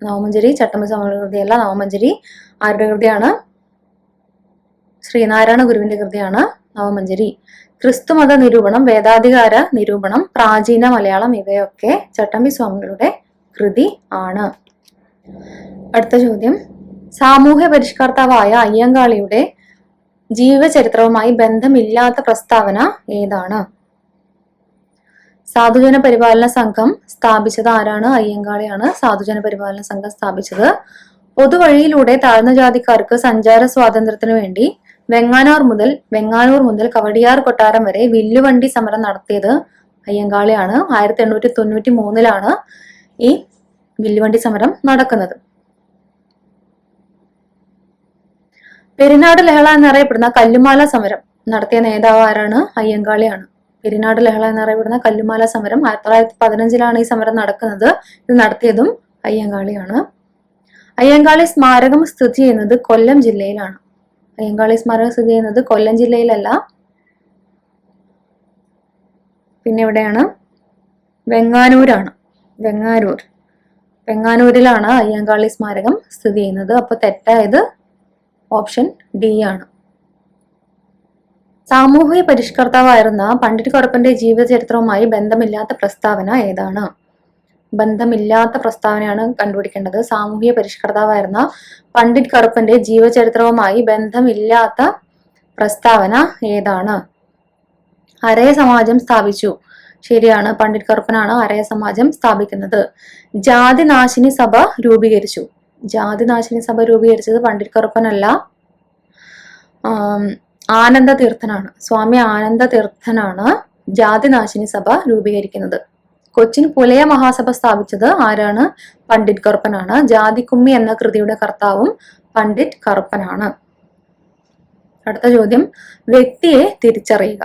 നവമഞ്ജരി ചട്ടമ്പി സ്വാമികളുടെ കൃതിയല്ല. നവമഞ്ജരി ആരുടെ കൃതിയാണ്? ശ്രീനാരായണ ഗുരുവിന്റെ കൃതിയാണ് നവമഞ്ജരി. ക്രിസ്തുമത നിരൂപണം, വേദാധികാര നിരൂപണം, പ്രാചീന മലയാളം ഇവയൊക്കെ ചട്ടമ്പി സ്വാമികളുടെ കൃതി ആണ്. അടുത്ത ചോദ്യം, സാമൂഹ്യ പരിഷ്കർത്താവായ അയ്യങ്കാളിയുടെ ജീവചരിത്രവുമായി ബന്ധമില്ലാത്ത പ്രസ്താവന ഏതാണ്? സാധുജന പരിപാലന സംഘം സ്ഥാപിച്ചത് ആരാണ്? അയ്യങ്കാളിയാണ് സാധുജന പരിപാലന സംഘം സ്ഥാപിച്ചത്. പൊതുവഴിയിലൂടെ താഴ്ന്ന ജാതിക്കാർക്ക് സഞ്ചാര സ്വാതന്ത്ര്യത്തിനു വേണ്ടി വെങ്ങാനൂർ മുതൽ കവടിയാർ കൊട്ടാരം വരെ വില്ലുവണ്ടി സമരം നടത്തിയത് അയ്യങ്കാളിയാണ്. 1893 ഈ വില്ലുവണ്ടി സമരം നടക്കുന്നത്. പെരിനാട് ലഹള എന്നറിയപ്പെടുന്ന കല്ലുമാല സമരം നടത്തിയ നേതാവ് ആരാണ്? അയ്യങ്കാളിയാണ്. പെരിനാട് ലഹള എന്നറിയപ്പെടുന്ന കല്ലുമാല സമരം 1915 ഈ സമരം നടക്കുന്നത്. ഇത് നടത്തിയതും അയ്യങ്കാളിയാണ്. അയ്യങ്കാളി സ്മാരകം സ്ഥിതി ചെയ്യുന്നത് കൊല്ലം ജില്ലയിലാണ്. അയ്യങ്കാളി സ്മാരകം സ്ഥിതി ചെയ്യുന്നത് കൊല്ലം ജില്ലയിലല്ല, പിന്നെ എവിടെയാണ്? വെങ്ങാനൂരാണ്. വെങ്ങാനൂരിലാണ് അയ്യങ്കാളി സ്മാരകം സ്ഥിതി ചെയ്യുന്നത്. അപ്പൊ തെറ്റായത് ഓപ്ഷൻ ഡി ആണ്. സാമൂഹിക പരിഷ്കർത്താവായിരുന്ന പണ്ഡിറ്റ് കറുപ്പന്റെ ജീവചരിത്രവുമായി ബന്ധമില്ലാത്ത പ്രസ്താവന ഏതാണ്? ബന്ധമില്ലാത്ത പ്രസ്താവനയാണ് കണ്ടുപിടിക്കേണ്ടത്. സാമൂഹിക പരിഷ്കർത്താവായിരുന്ന പണ്ഡിറ്റ് കറുപ്പന്റെ ജീവചരിത്രവുമായി ബന്ധമില്ലാത്ത പ്രസ്താവന ഏതാണ്? അരയ സമാജം സ്ഥാപിച്ചു. ശരിയാണ്, പണ്ഡിറ്റ് കറുപ്പനാണ് അരയ സമാജം സ്ഥാപിക്കുന്നത്. ജാതിനാശിനി സഭ രൂപീകരിച്ചു. ജാതിനാശിനി സഭ രൂപീകരിച്ചത് പണ്ഡിറ്റ് കറുപ്പനല്ല, ആനന്ദ തീർത്ഥനാണ്. സ്വാമി ആനന്ദ തീർത്ഥനാണ് ജാതിനാശിനി സഭ രൂപീകരിക്കുന്നത്. കൊച്ചിൻ പുലയ മഹാസഭ സ്ഥാപിച്ചത് ആരാണ്? പണ്ഡിറ്റ് കറുപ്പനാണ്. ജാതിക്കുമ്മി എന്ന കൃതിയുടെ കർത്താവും പണ്ഡിറ്റ് കറുപ്പനാണ്. അടുത്ത ചോദ്യം, വ്യക്തിയെ തിരിച്ചറിയുക.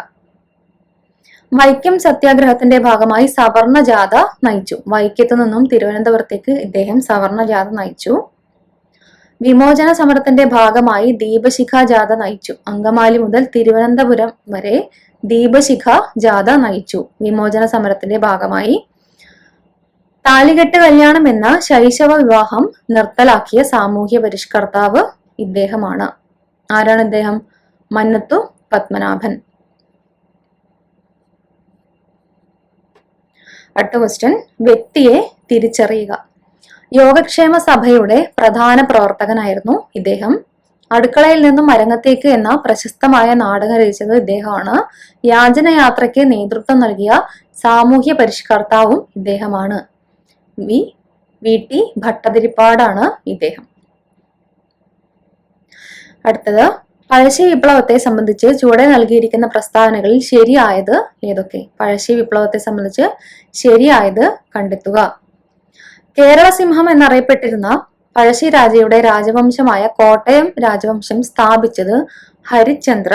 വൈക്കം സത്യാഗ്രഹത്തിന്റെ ഭാഗമായി സവർണ ജാഥ നയിച്ചു. വൈക്കത്തു നിന്നും തിരുവനന്തപുരത്തേക്ക് ഇദ്ദേഹം സവർണ ജാഥ നയിച്ചു. വിമോചന സമരത്തിന്റെ ഭാഗമായി ദീപശിഖ ജാഥ നയിച്ചു. അങ്കമാലി മുതൽ തിരുവനന്തപുരം വരെ ദീപശിഖ ജാഥ നയിച്ചു വിമോചന സമരത്തിന്റെ ഭാഗമായി. താലികെട്ട് കല്യാണം എന്ന ശൈശവ വിവാഹം നിർത്തലാക്കിയ സാമൂഹ്യ പരിഷ്കർത്താവ് ഇദ്ദേഹമാണ്. ആരാണ് ഇദ്ദേഹം? മന്നത്തു പത്മനാഭൻ. അടുത്ത ക്വസ്റ്റ്യൻ, വ്യക്തിയെ തിരിച്ചറിയുക. യോഗക്ഷേമ സഭയുടെ പ്രധാന പ്രവർത്തകനായിരുന്നു ഇദ്ദേഹം. അടുക്കളയിൽ നിന്നും അരങ്ങത്തേക്ക് എന്ന പ്രശസ്തമായ നാടകം രചിച്ചത് ഇദ്ദേഹമാണ്. യാചനയാത്രയ്ക്ക് നേതൃത്വം നൽകിയ സാമൂഹ്യ പരിഷ്കർത്താവും ഇദ്ദേഹമാണ്. വി ടി ഭട്ടതിരിപ്പാടാണ് ഇദ്ദേഹം. അടുത്തത്, പഴശ്ശി വിപ്ലവത്തെ സംബന്ധിച്ച് ചുവടെ നൽകിയിരിക്കുന്ന പ്രസ്താവനകളിൽ ശരിയായത് ഏതൊക്കെ? പഴശ്ശി വിപ്ലവത്തെ സംബന്ധിച്ച് ശരിയായത് കണ്ടെത്തുക. കേരള സിംഹം എന്നറിയപ്പെട്ടിരുന്ന പഴശ്ശി രാജയുടെ രാജവംശമായ കോട്ടയം രാജവംശം സ്ഥാപിച്ചത് ഹരിശ്ചന്ദ്ര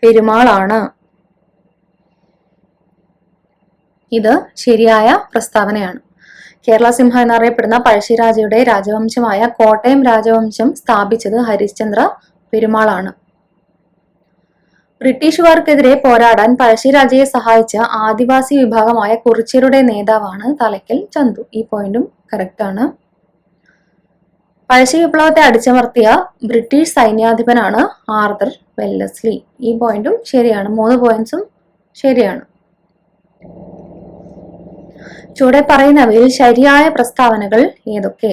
പെരുമാളാണ്. ഇത് ശരിയായ പ്രസ്താവനയാണ്. കേരള സിംഹം എന്നറിയപ്പെടുന്ന പഴശ്ശി രാജയുടെ രാജവംശമായ കോട്ടയം രാജവംശം സ്ഥാപിച്ചത് ഹരിശ്ചന്ദ്ര പെരുമാളാണ്. ബ്രിട്ടീഷുകാർക്കെതിരെ പോരാടാൻ പഴശ്ശിരാജയെ സഹായിച്ച ആദിവാസി വിഭാഗമായ കുറിച്യരുടെ നേതാവാണ് തലയ്ക്കൽ ചന്തു. ഈ പോയിന്റും കറക്റ്റ് ആണ്. പഴശ്ശി വിപ്ലവത്തെ അടിച്ചമർത്തിയ ബ്രിട്ടീഷ് സൈന്യാധിപനാണ് ആർതർ വെല്ലസ്ലി. ഈ പോയിന്റും ശരിയാണ്. 3 പോയിന്റ്സും ശരിയാണ്. ചുവടെ പറയുന്നവയിൽ ശരിയായ പ്രസ്താവനകൾ ഏതൊക്കെ?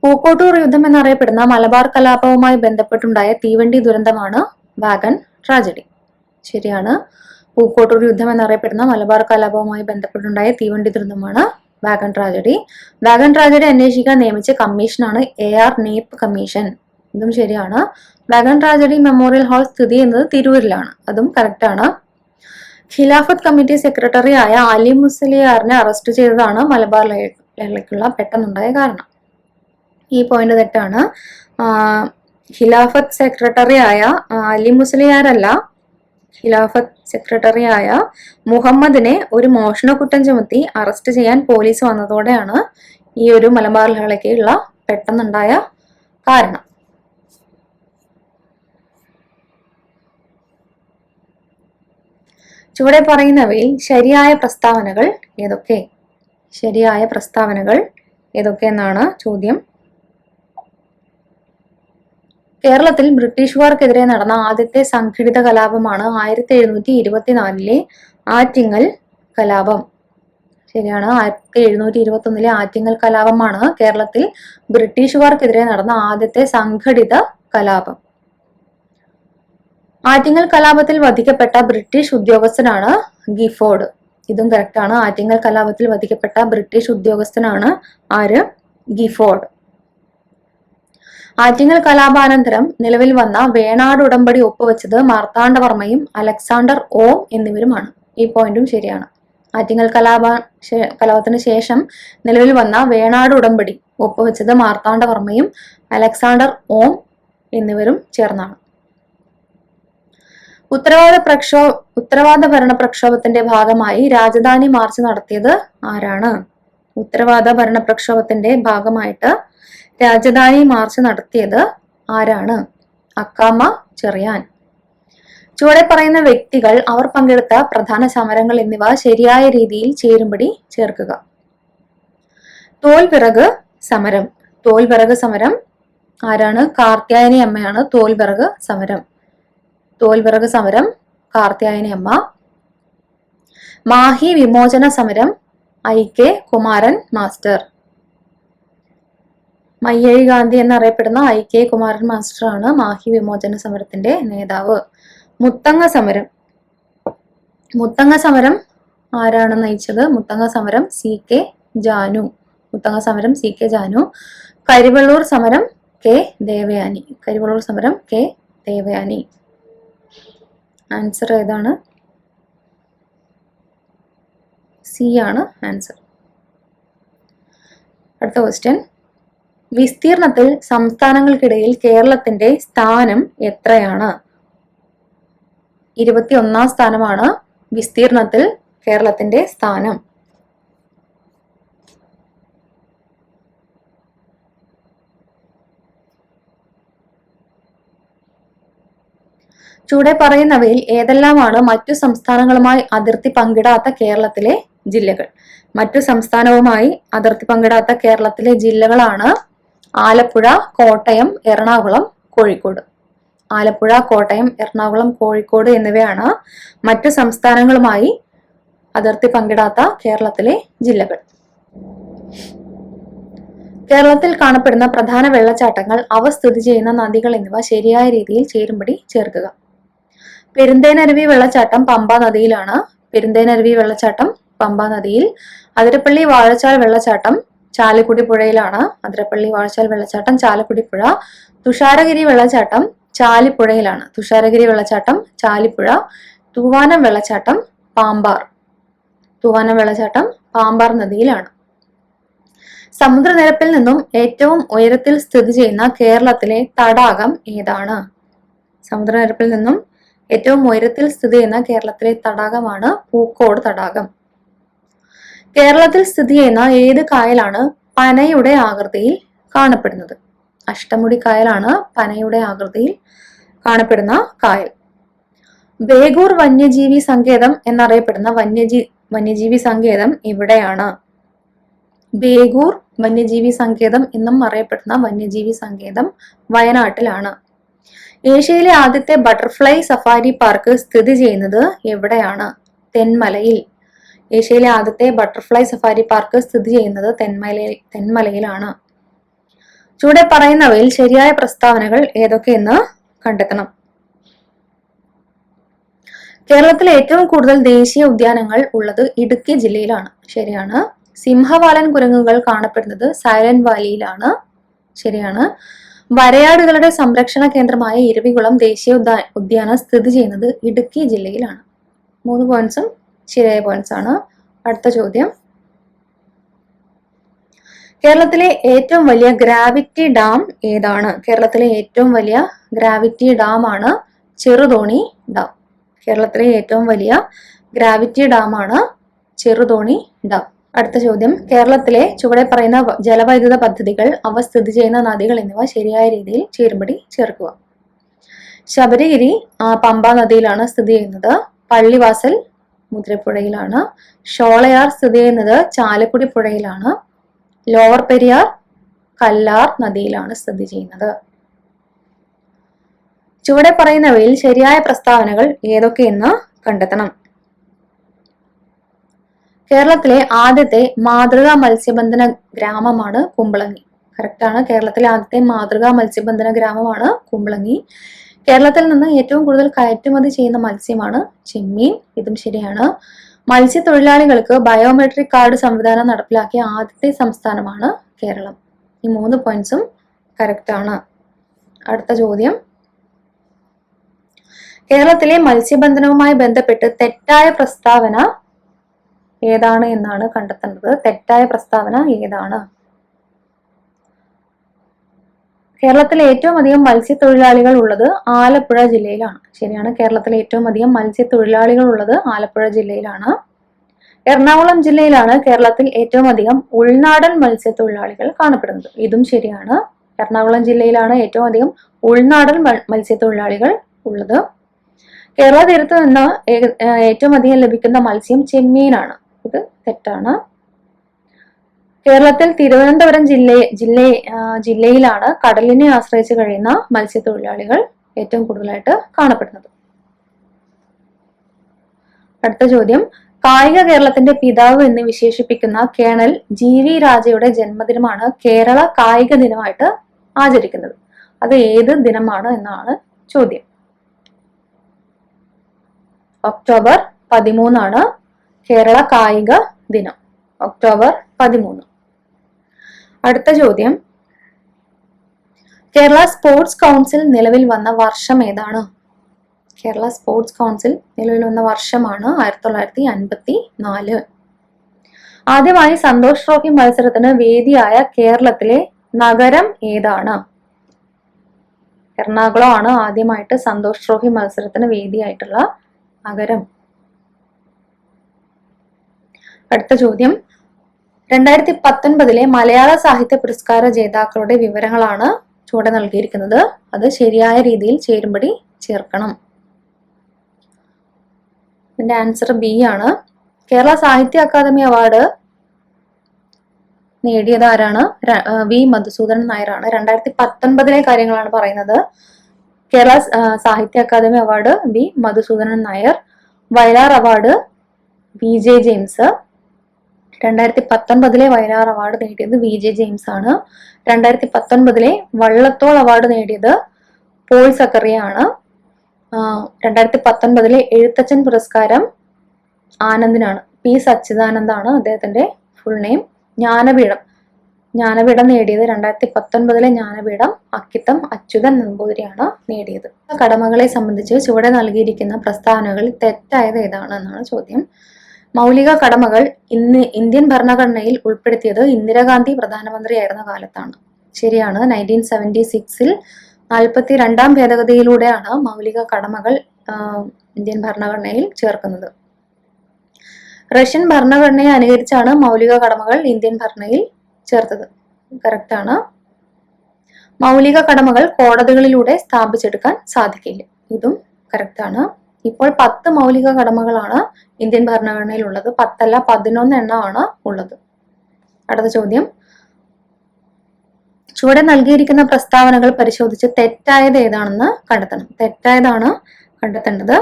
പൂക്കോട്ടൂർ യുദ്ധം എന്നറിയപ്പെടുന്ന മലബാർ കലാപവുമായി ബന്ധപ്പെട്ടുണ്ടായ തീവണ്ടി ദുരന്തമാണ് വാഗൺ ട്രാജഡി. ശരിയാണ്. പൂക്കോട്ടൂർ യുദ്ധം എന്നറിയപ്പെടുന്ന മലബാർ കലാപവുമായി ബന്ധപ്പെട്ടുണ്ടായ തീവണ്ടി ദുരന്തമാണ് വാഗൺ ട്രാജഡി. വാഗൺ ട്രാജഡി അന്വേഷിക്കാൻ നിയമിച്ച കമ്മീഷനാണ് AR നേപ്പ് കമ്മീഷൻ. ഇതും ശരിയാണ്. വാഗൺ ട്രാജഡി മെമ്മോറിയൽ ഹാൾ സ്ഥിതി ചെയ്യുന്നത് തിരൂരിലാണ്. അതും കറക്റ്റ് ആണ്. ഖിലാഫത്ത് കമ്മിറ്റി സെക്രട്ടറി ആയ അലി മുസ്ലിയാറിനെ അറസ്റ്റ് ചെയ്തതാണ് മലബാർ ലഹളയ്ക്കുള്ള പെട്ടെന്നുണ്ടായ കാരണം. ഈ പോയിന്റ് തെറ്റാണ്. ഖിലാഫത്ത് സെക്രട്ടറി ആയ അലി മുസ്ലിയാരല്ല, ഖിലാഫത്ത് സെക്രട്ടറി ആയ മുഹമ്മദിനെ ഒരു മോഷണക്കുറ്റം ചുമത്തി അറസ്റ്റ് ചെയ്യാൻ പോലീസ് വന്നതോടെയാണ് ഈ ഒരു മലബാർ ലഹളയ്ക്കുള്ള പെട്ടെന്നുണ്ടായ കാരണം. ചുവടെ പറയുന്നവയിൽ ശരിയായ പ്രസ്താവനകൾ ഏതൊക്കെ? ശരിയായ പ്രസ്താവനകൾ ഏതൊക്കെ എന്നാണ് ചോദ്യം. കേരളത്തിൽ ബ്രിട്ടീഷുകാർക്കെതിരെ നടന്ന ആദ്യത്തെ സംഘടിത കലാപമാണ് 1724 ആറ്റിങ്ങൽ കലാപം. ശരിയാണ്. 1721 ആറ്റിങ്ങൽ കലാപമാണ് കേരളത്തിൽ ബ്രിട്ടീഷുകാർക്കെതിരെ നടന്ന ആദ്യത്തെ സംഘടിത കലാപം. ആറ്റിങ്ങൽ കലാപത്തിൽ വധിക്കപ്പെട്ട ബ്രിട്ടീഷ് ഉദ്യോഗസ്ഥനാണ് ഗിഫോർഡ്. ഇതും കറക്റ്റ് ആണ്. ആറ്റിങ്ങൽ കലാപത്തിൽ വധിക്കപ്പെട്ട ബ്രിട്ടീഷ് ഉദ്യോഗസ്ഥനാണ് ആര്? ഗിഫോർഡ്. ആറ്റിങ്ങൽ കലാപാനന്തരം നിലവിൽ വന്ന വേണാട് ഉടമ്പടി ഒപ്പുവെച്ചത് മാർത്താണ്ഡവർമ്മയും അലക്സാണ്ടർ ഓം എന്നിവരുമാണ്. ഈ പോയിന്റും ശരിയാണ്. ആറ്റിങ്ങൽ കലാപത്തിന് ശേഷം നിലവിൽ വന്ന വേണാട് ഉടമ്പടി ഒപ്പുവെച്ചത് മാർത്താണ്ഡവർമ്മയും അലക്സാണ്ടർ ഓം എന്നിവരും ചേർന്നാണ്. ഉത്തരവാദ ഭരണ പ്രക്ഷോഭത്തിന്റെ ഭാഗമായി രാജധാനി മാർച്ച് നടത്തിയത് ആരാണ്? ഉത്തരവാദ ഭരണ പ്രക്ഷോഭത്തിന്റെ ഭാഗമായിട്ട് രാജധാനി മാർച്ച് നടത്തിയത് ആരാണ്? അക്കാമ ചെറിയാൻ. ചുവടെ പറയുന്ന വ്യക്തികൾ അവർ പങ്കെടുത്ത പ്രധാന സമരങ്ങൾ എന്നിവ ശരിയായ രീതിയിൽ ചേരുംപടി ചേർക്കുക. തോൽവിറക് സമരം. തോൽവിറക് സമരം ആരാണ്? കാർത്യായനി അമ്മയാണ് തോൽവിറക് സമരം. തോൽവിറക് സമരം കാർത്യായനി അമ്മ. മാഹി വിമോചന സമരം IK കുമാരൻ മാസ്റ്റർ. മയ്യഴി ഗാന്ധി എന്നറിയപ്പെടുന്ന IK കുമാരൻ മാസ്റ്റർ ആണ് മാഹി വിമോചന സമരത്തിന്റെ നേതാവ്. മുത്തങ്ങ സമരം. മുത്തങ്ങ സമരം ആരാണ് നയിച്ചത്? മുത്തങ്ങ സമരം CK ജാനു. മുത്തങ്ങ സമരം CK ജാനു. കരിവള്ളൂർ സമരം K ദേവയാനി. കരിവള്ളൂർ സമരം K ദേവയാനി. ആൻസർ ഏതാണ്? C ആണ് ആൻസർ. അടുത്ത ക്വസ്റ്റ്യൻ. വിസ്തീർണത്തിൽ സംസ്ഥാനങ്ങൾക്കിടയിൽ കേരളത്തിന്റെ സ്ഥാനം എത്രയാണ്? 21ാം സ്ഥാനമാണ് വിസ്തീർണത്തിൽ കേരളത്തിന്റെ സ്ഥാനം. ചുവടെ പറയുന്നവയിൽ ഏതെല്ലാമാണ് മറ്റു സംസ്ഥാനങ്ങളുമായി അതിർത്തി പങ്കിടാത്ത കേരളത്തിലെ ജില്ലകൾ? മറ്റു സംസ്ഥാനവുമായി അതിർത്തി പങ്കിടാത്ത കേരളത്തിലെ ജില്ലകളാണ് ആലപ്പുഴ, കോട്ടയം, എറണാകുളം, കോഴിക്കോട്. ആലപ്പുഴ, കോട്ടയം, എറണാകുളം, കോഴിക്കോട് എന്നിവയാണ് മറ്റു സംസ്ഥാനങ്ങളുമായി അതിർത്തി പങ്കിടാത്ത കേരളത്തിലെ ജില്ലകൾ. കേരളത്തിൽ കാണപ്പെടുന്ന പ്രധാന വെള്ളച്ചാട്ടങ്ങൾ, അവ സ്ഥിതി ചെയ്യുന്ന നദികൾ എന്നിവ ശരിയായ രീതിയിൽ ചേരുംപടി ചേർക്കുക. പെരുന്തേനരുവി വെള്ളച്ചാട്ടം പമ്പാ നദിയിലാണ്. പെരുന്തേനരുവി വെള്ളച്ചാട്ടം പമ്പാ നദിയിൽ. അതിരപ്പള്ളി വാഴച്ചാൽ വെള്ളച്ചാട്ടം ചാലക്കുടി പുഴയിലാണ്. അതിരപ്പള്ളി വാഴച്ചാൽ വെള്ളച്ചാട്ടം ചാലക്കുടി പുഴ. തുഷാരഗിരി വെള്ളച്ചാട്ടം ചാലിപ്പുഴയിലാണ്. തുഷാരഗിരി വെള്ളച്ചാട്ടം ചാലിപ്പുഴ. തൂവാനം വെള്ളച്ചാട്ടം പാമ്പാർ. തൂവാനം വെള്ളച്ചാട്ടം പാമ്പാർ നദിയിലാണ്. സമുദ്രനിരപ്പിൽ നിന്നും ഏറ്റവും ഉയരത്തിൽ സ്ഥിതി ചെയ്യുന്ന കേരളത്തിലെ തടാകം ഏതാണ്? സമുദ്രനിരപ്പിൽ നിന്നും ഏറ്റവും ഉയരത്തിൽ സ്ഥിതി ചെയ്യുന്ന കേരളത്തിലെ തടാകമാണ് പൂക്കോട് തടാകം. കേരളത്തിൽ സ്ഥിതി ചെയ്യുന്ന ഏത് കായലാണ് പനയുടെ ആകൃതിയിൽ കാണപ്പെടുന്നത്? അഷ്ടമുടി കായലാണ് പനയുടെ ആകൃതിയിൽ കാണപ്പെടുന്ന കായൽ. ബേഗൂർ വന്യജീവി സങ്കേതം എന്നറിയപ്പെടുന്ന വന്യജീവി സങ്കേതം എവിടെയാണ്? ബേഗൂർ വന്യജീവി സങ്കേതം എന്നും അറിയപ്പെടുന്ന വന്യജീവി സങ്കേതം വയനാട്ടിലാണ്. ഏഷ്യയിലെ ആദ്യത്തെ ബട്ടർഫ്ലൈ സഫാരി പാർക്ക് സ്ഥിതി ചെയ്യുന്നത് എവിടെയാണ്? തെന്മലയിൽ. ഏഷ്യയിലെ ആദ്യത്തെ ബട്ടർഫ്ലൈ സഫാരി പാർക്ക് സ്ഥിതി ചെയ്യുന്നത് തെന്മലയിലാണ്. ചുവടെ പറയുന്നവയിൽ ശരിയായ പ്രസ്താവനകൾ ഏതൊക്കെയെന്ന് കണ്ടെത്തണം. കേരളത്തിലെ ഏറ്റവും കൂടുതൽ ദേശീയ ഉദ്യാനങ്ങൾ ഉള്ളത് ഇടുക്കി ജില്ലയിലാണ്. ശരിയാണ്. സിംഹവാലൻ കുരങ്ങുകൾ കാണപ്പെടുന്നത് സൈലന്റ് വാലിയിലാണ്. ശരിയാണ്. വരയാടുകളുടെ സംരക്ഷണ കേന്ദ്രമായ ഇരവികുളം ദേശീയ ഉദ്യാനം സ്ഥിതി ചെയ്യുന്നത് ഇടുക്കി ജില്ലയിലാണ്. 3 പോയിന്റ്സും ശരിയായ പോയിന്റ്സ് ആണ്. അടുത്ത ചോദ്യം. കേരളത്തിലെ ഏറ്റവും വലിയ ഗ്രാവിറ്റി ഡാം ഏതാണ്? കേരളത്തിലെ ഏറ്റവും വലിയ ഗ്രാവിറ്റി ഡാം ആണ് ചെറുതോണി ഡാം. കേരളത്തിലെ ഏറ്റവും വലിയ ഗ്രാവിറ്റി ഡാം ആണ് ചെറുതോണി ഡാം. അടുത്ത ചോദ്യം. കേരളത്തിലെ ചുവടെ പറയുന്ന ജലവൈദ്യുത പദ്ധതികൾ, അവ സ്ഥിതി ചെയ്യുന്ന നദികൾ എന്നിവ ശരിയായ രീതിയിൽ ചേരുംപടി ചേർക്കുക. ശബരിഗിരി പമ്പാ നദിയിലാണ് സ്ഥിതി ചെയ്യുന്നത്. പള്ളിവാസൽ മുതിരപ്പുഴയിലാണ്. ഷോളയാർ സ്ഥിതി ചെയ്യുന്നത് ചാലക്കുടി പുഴയിലാണ്. ലോവർ പെരിയാർ കല്ലാർ നദിയിലാണ് സ്ഥിതി ചെയ്യുന്നത്. ചുവടെ പറയുന്നവയിൽ ശരിയായ പ്രസ്താവനകൾ ഏതൊക്കെയെന്ന് കണ്ടെത്തണം. കേരളത്തിലെ ആദ്യത്തെ മാതൃകാ മത്സ്യബന്ധന ഗ്രാമമാണ് കുമ്പളങ്ങി. കറക്റ്റാണ്. കേരളത്തിലെ ആദ്യത്തെ മാതൃകാ മത്സ്യബന്ധന ഗ്രാമമാണ് കുമ്പളങ്ങി. കേരളത്തിൽ നിന്ന് ഏറ്റവും കൂടുതൽ കയറ്റുമതി ചെയ്യുന്ന മത്സ്യമാണ് ചെമ്മീൻ. ഇതും ശരിയാണ്. മത്സ്യത്തൊഴിലാളികൾക്ക് ബയോമെട്രിക് കാർഡ് സംവിധാനം നടപ്പിലാക്കിയ ആദ്യത്തെ സംസ്ഥാനമാണ് കേരളം. ഈ 3 പോയിന്റ്സും കറക്റ്റാണ്. അടുത്ത ചോദ്യം. കേരളത്തിലെ മത്സ്യബന്ധനവുമായി ബന്ധപ്പെട്ട് തെറ്റായ പ്രസ്താവന ഏതാണ് എന്നാണ് കണ്ടെത്തേണ്ടത്. തെറ്റായ പ്രസ്താവന ഏതാണ്? കേരളത്തിൽ ഏറ്റവും അധികം മത്സ്യത്തൊഴിലാളികൾ ഉള്ളത് ആലപ്പുഴ ജില്ലയിലാണ്. ശരിയാണ്, കേരളത്തിൽ ഏറ്റവും അധികം മത്സ്യത്തൊഴിലാളികൾ ഉള്ളത് ആലപ്പുഴ ജില്ലയിലാണ്. എറണാകുളം ജില്ലയിലാണ് കേരളത്തിൽ ഏറ്റവും അധികം ഉൾനാടൻ മത്സ്യത്തൊഴിലാളികൾ കാണപ്പെടുന്നത്. ഇതും ശരിയാണ്. എറണാകുളം ജില്ലയിലാണ് ഏറ്റവും അധികം ഉൾനാടൻ മത്സ്യത്തൊഴിലാളികൾ ഉള്ളത്. കേരള തീരത്ത് നിന്ന് ഏറ്റവും അധികം ലഭിക്കുന്ന മത്സ്യം ചെമ്മീനാണ്. ഇത് തെറ്റാണ്. കേരളത്തിൽ തിരുവനന്തപുരം ജില്ലയിലാണ് കടലിനെ ആശ്രയിച്ച് കഴിയുന്ന മത്സ്യത്തൊഴിലാളികൾ ഏറ്റവും കൂടുതലായിട്ട് കാണപ്പെടുന്നത്. അടുത്ത ചോദ്യം, കായിക കേരളത്തിന്റെ പിതാവ് എന്ന് വിശേഷിപ്പിക്കുന്ന കേണൽ GV രാജയുടെ ജന്മദിനമാണ് കേരള കായിക ദിനമായിട്ട് ആചരിക്കുന്നത്. അത് ഏത് ദിനമാണ് എന്നാണ് ചോദ്യം. ഒക്ടോബർ 13 കേരള കായിക ദിനം. ഒക്ടോബർ 13. അടുത്ത ചോദ്യം, കേരള സ്പോർട്സ് കൗൺസിൽ നിലവിൽ വന്ന വർഷം ഏതാണ്? കേരള സ്പോർട്സ് കൗൺസിൽ നിലവിൽ വന്ന വർഷമാണ് 1954. ആദ്യമായി സന്തോഷ് ട്രോഫി മത്സരത്തിന് വേദിയായ കേരളത്തിലെ നഗരം ഏതാണ്? എറണാകുളം ആണ് ആദ്യമായിട്ട് സന്തോഷ് ട്രോഫി മത്സരത്തിന് വേദിയായിട്ടുള്ള നഗരം. അടുത്ത ചോദ്യം, 2019 മലയാള സാഹിത്യ പുരസ്കാര ജേതാക്കളുടെ വിവരങ്ങളാണ് ചുവടെ നൽകിയിരിക്കുന്നത്. അത് ശരിയായ രീതിയിൽ ചേരുംപടി ചേർക്കണം. ഇതിന്റെ ആൻസർ B ആണ്. കേരള സാഹിത്യ അക്കാദമി അവാർഡ് നേടിയത് ആരാണ്? V മധുസൂദനൻ നായരാണ്. 2019 കാര്യങ്ങളാണ് പറയുന്നത്. Kerala Sahitya Akademi award V Madhusoodanan Nair. Vayalar award VJ James. 2019 Vayalar award നേടിയത് VJ ജെയിംസ് ആണ്. 2019 വള്ളത്തോൾ അവാർഡ് നേടിയത് പോൾ സക്കറിയ ആണ്. 2019 എഴുത്തച്ഛൻ പുരസ്കാരം ആനന്ദിനാണ്. P സച്ചിദാനന്ദാണ് അദ്ദേഹത്തിന്റെ ഫുൾ നെയിം. ജ്ഞാനപീഠം നേടിയത് 2019 ജ്ഞാനപീഠം അക്കിത്തം അച്യുതൻ നമ്പൂതിരിയാണ് നേടിയത്. കടമകളെ സംബന്ധിച്ച് ചുവടെ നൽകിയിരിക്കുന്ന പ്രസ്താവനകളിൽ തെറ്റായത് ഏതാണ് എന്നാണ് ചോദ്യം. മൗലിക കടമകൾ ഇന്ത്യൻ ഭരണഘടനയിൽ ഉൾപ്പെടുത്തിയത് ഇന്ദിരാഗാന്ധി പ്രധാനമന്ത്രിയായിരുന്ന കാലത്താണ്. ശരിയാണ്. 1976 42ാം ഭേദഗതിയിലൂടെയാണ് മൗലിക കടമകൾ ഇന്ത്യൻ ഭരണഘടനയിൽ ചേർക്കുന്നത്. റഷ്യൻ ഭരണഘടനയെ അനുകരിച്ചാണ് മൗലിക കടമകൾ ഇന്ത്യൻ ഭരണയിൽ ചേർത്തത്. കറക്റ്റ് ആണ്. മൗലിക കടമകൾ കോടതികളിലൂടെ സ്ഥാപിച്ചെടുക്കാൻ സാധിക്കില്ല. ഇതും കറക്റ്റ് ആണ്. ഇപ്പോൾ 10 മൗലിക കടമകളാണ് ഇന്ത്യൻ ഭരണഘടനയിൽ ഉള്ളത്. 10 അല്ല 11 എണ്ണമാണ് ഉള്ളത്. അടുത്ത ചോദ്യം, ചുവടെ നൽകിയിരിക്കുന്ന പ്രസ്താവനകൾ പരിശോധിച്ച് തെറ്റായത് ഏതാണെന്ന് കണ്ടെത്തണം. തെറ്റായതാണ് കണ്ടെത്തേണ്ടത്.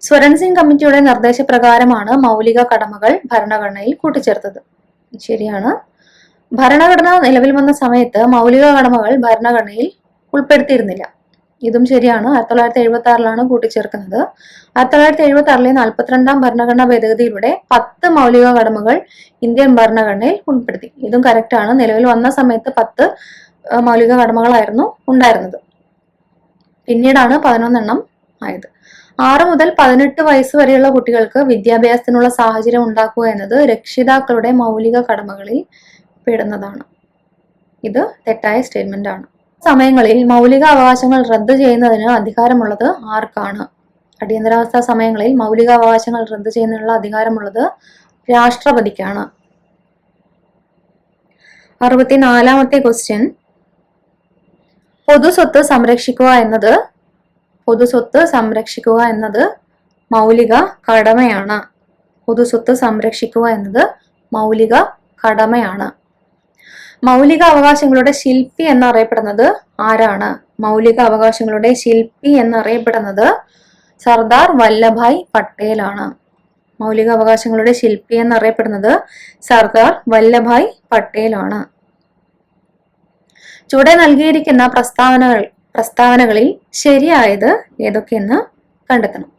സ്വരൺ സിംഗ് കമ്മിറ്റിയുടെ നിർദ്ദേശപ്രകാരമാണ് മൗലിക കടമകൾ ഭരണഘടനയിൽ കൂട്ടിച്ചേർത്തത്. ശരിയാണ്. ഭരണഘടന നിലവിൽ വന്ന സമയത്ത് മൗലിക കടമകൾ ഭരണഘടനയിൽ ഉൾപ്പെടുത്തിയിരുന്നില്ല. ഇതും ശരിയാണ്. 1976 കൂട്ടിച്ചേർക്കുന്നത്. 1976 42ാം ഭരണഘടനാ ഭേദഗതിയിലൂടെ 10 മൗലിക കടമകൾ ഇന്ത്യൻ ഭരണഘടനയിൽ ഉൾപ്പെടുത്തി. ഇതും കറക്റ്റ് ആണ്. നിലവിൽ വന്ന സമയത്ത് 10 മൗലിക കടമകളായിരുന്നു ഉണ്ടായിരുന്നത്. പിന്നീടാണ് 11 എണ്ണം ആയത്. 6 മുതൽ 18 വയസ്സ് വരെയുള്ള കുട്ടികൾക്ക് വിദ്യാഭ്യാസത്തിനുള്ള സാഹചര്യം ഉണ്ടാക്കുക എന്നത് രക്ഷിതാക്കളുടെ മൗലിക കടമകളിൽ പെടുന്നതാണ്. ഇത് തെറ്റായ സ്റ്റേറ്റ്മെന്റ് ആണ്. സമയങ്ങളിൽ മൗലിക അവകാശങ്ങൾ റദ്ദ് ചെയ്യുന്നതിന് അധികാരമുള്ളത് ആർക്കാണ്? അടിയന്തരാവസ്ഥ സമയങ്ങളിൽ മൗലിക അവകാശങ്ങൾ റദ്ദ് ചെയ്യുന്നതിനുള്ള അധികാരമുള്ളത് രാഷ്ട്രപതിക്കാണ്. 64ാമത്തെ ക്വസ്റ്റ്യൻ, പൊതുസ്വത്ത് സംരക്ഷിക്കുക എന്നത് മൗലിക കടമയാണ്. പൊതുസ്വത്ത് സംരക്ഷിക്കുക എന്നത് മൗലിക കടമയാണ്. മൗലിക അവകാശങ്ങളുടെ ശില്പി എന്നറിയപ്പെടുന്നത് ആരാണ്? മൗലിക അവകാശങ്ങളുടെ ശില്പി എന്നറിയപ്പെടുന്നത് സർദാർ വല്ലഭായ് പട്ടേലാണ്. മൗലിക അവകാശങ്ങളുടെ ശില്പി എന്നറിയപ്പെടുന്നത് സർദാർ വല്ലഭായ് പട്ടേലാണ്. ചുവടെ നൽകിയിരിക്കുന്ന പ്രസ്താവനകളിൽ ശരിയായത് ഏതൊക്കെയെന്ന് കണ്ടെത്തണം.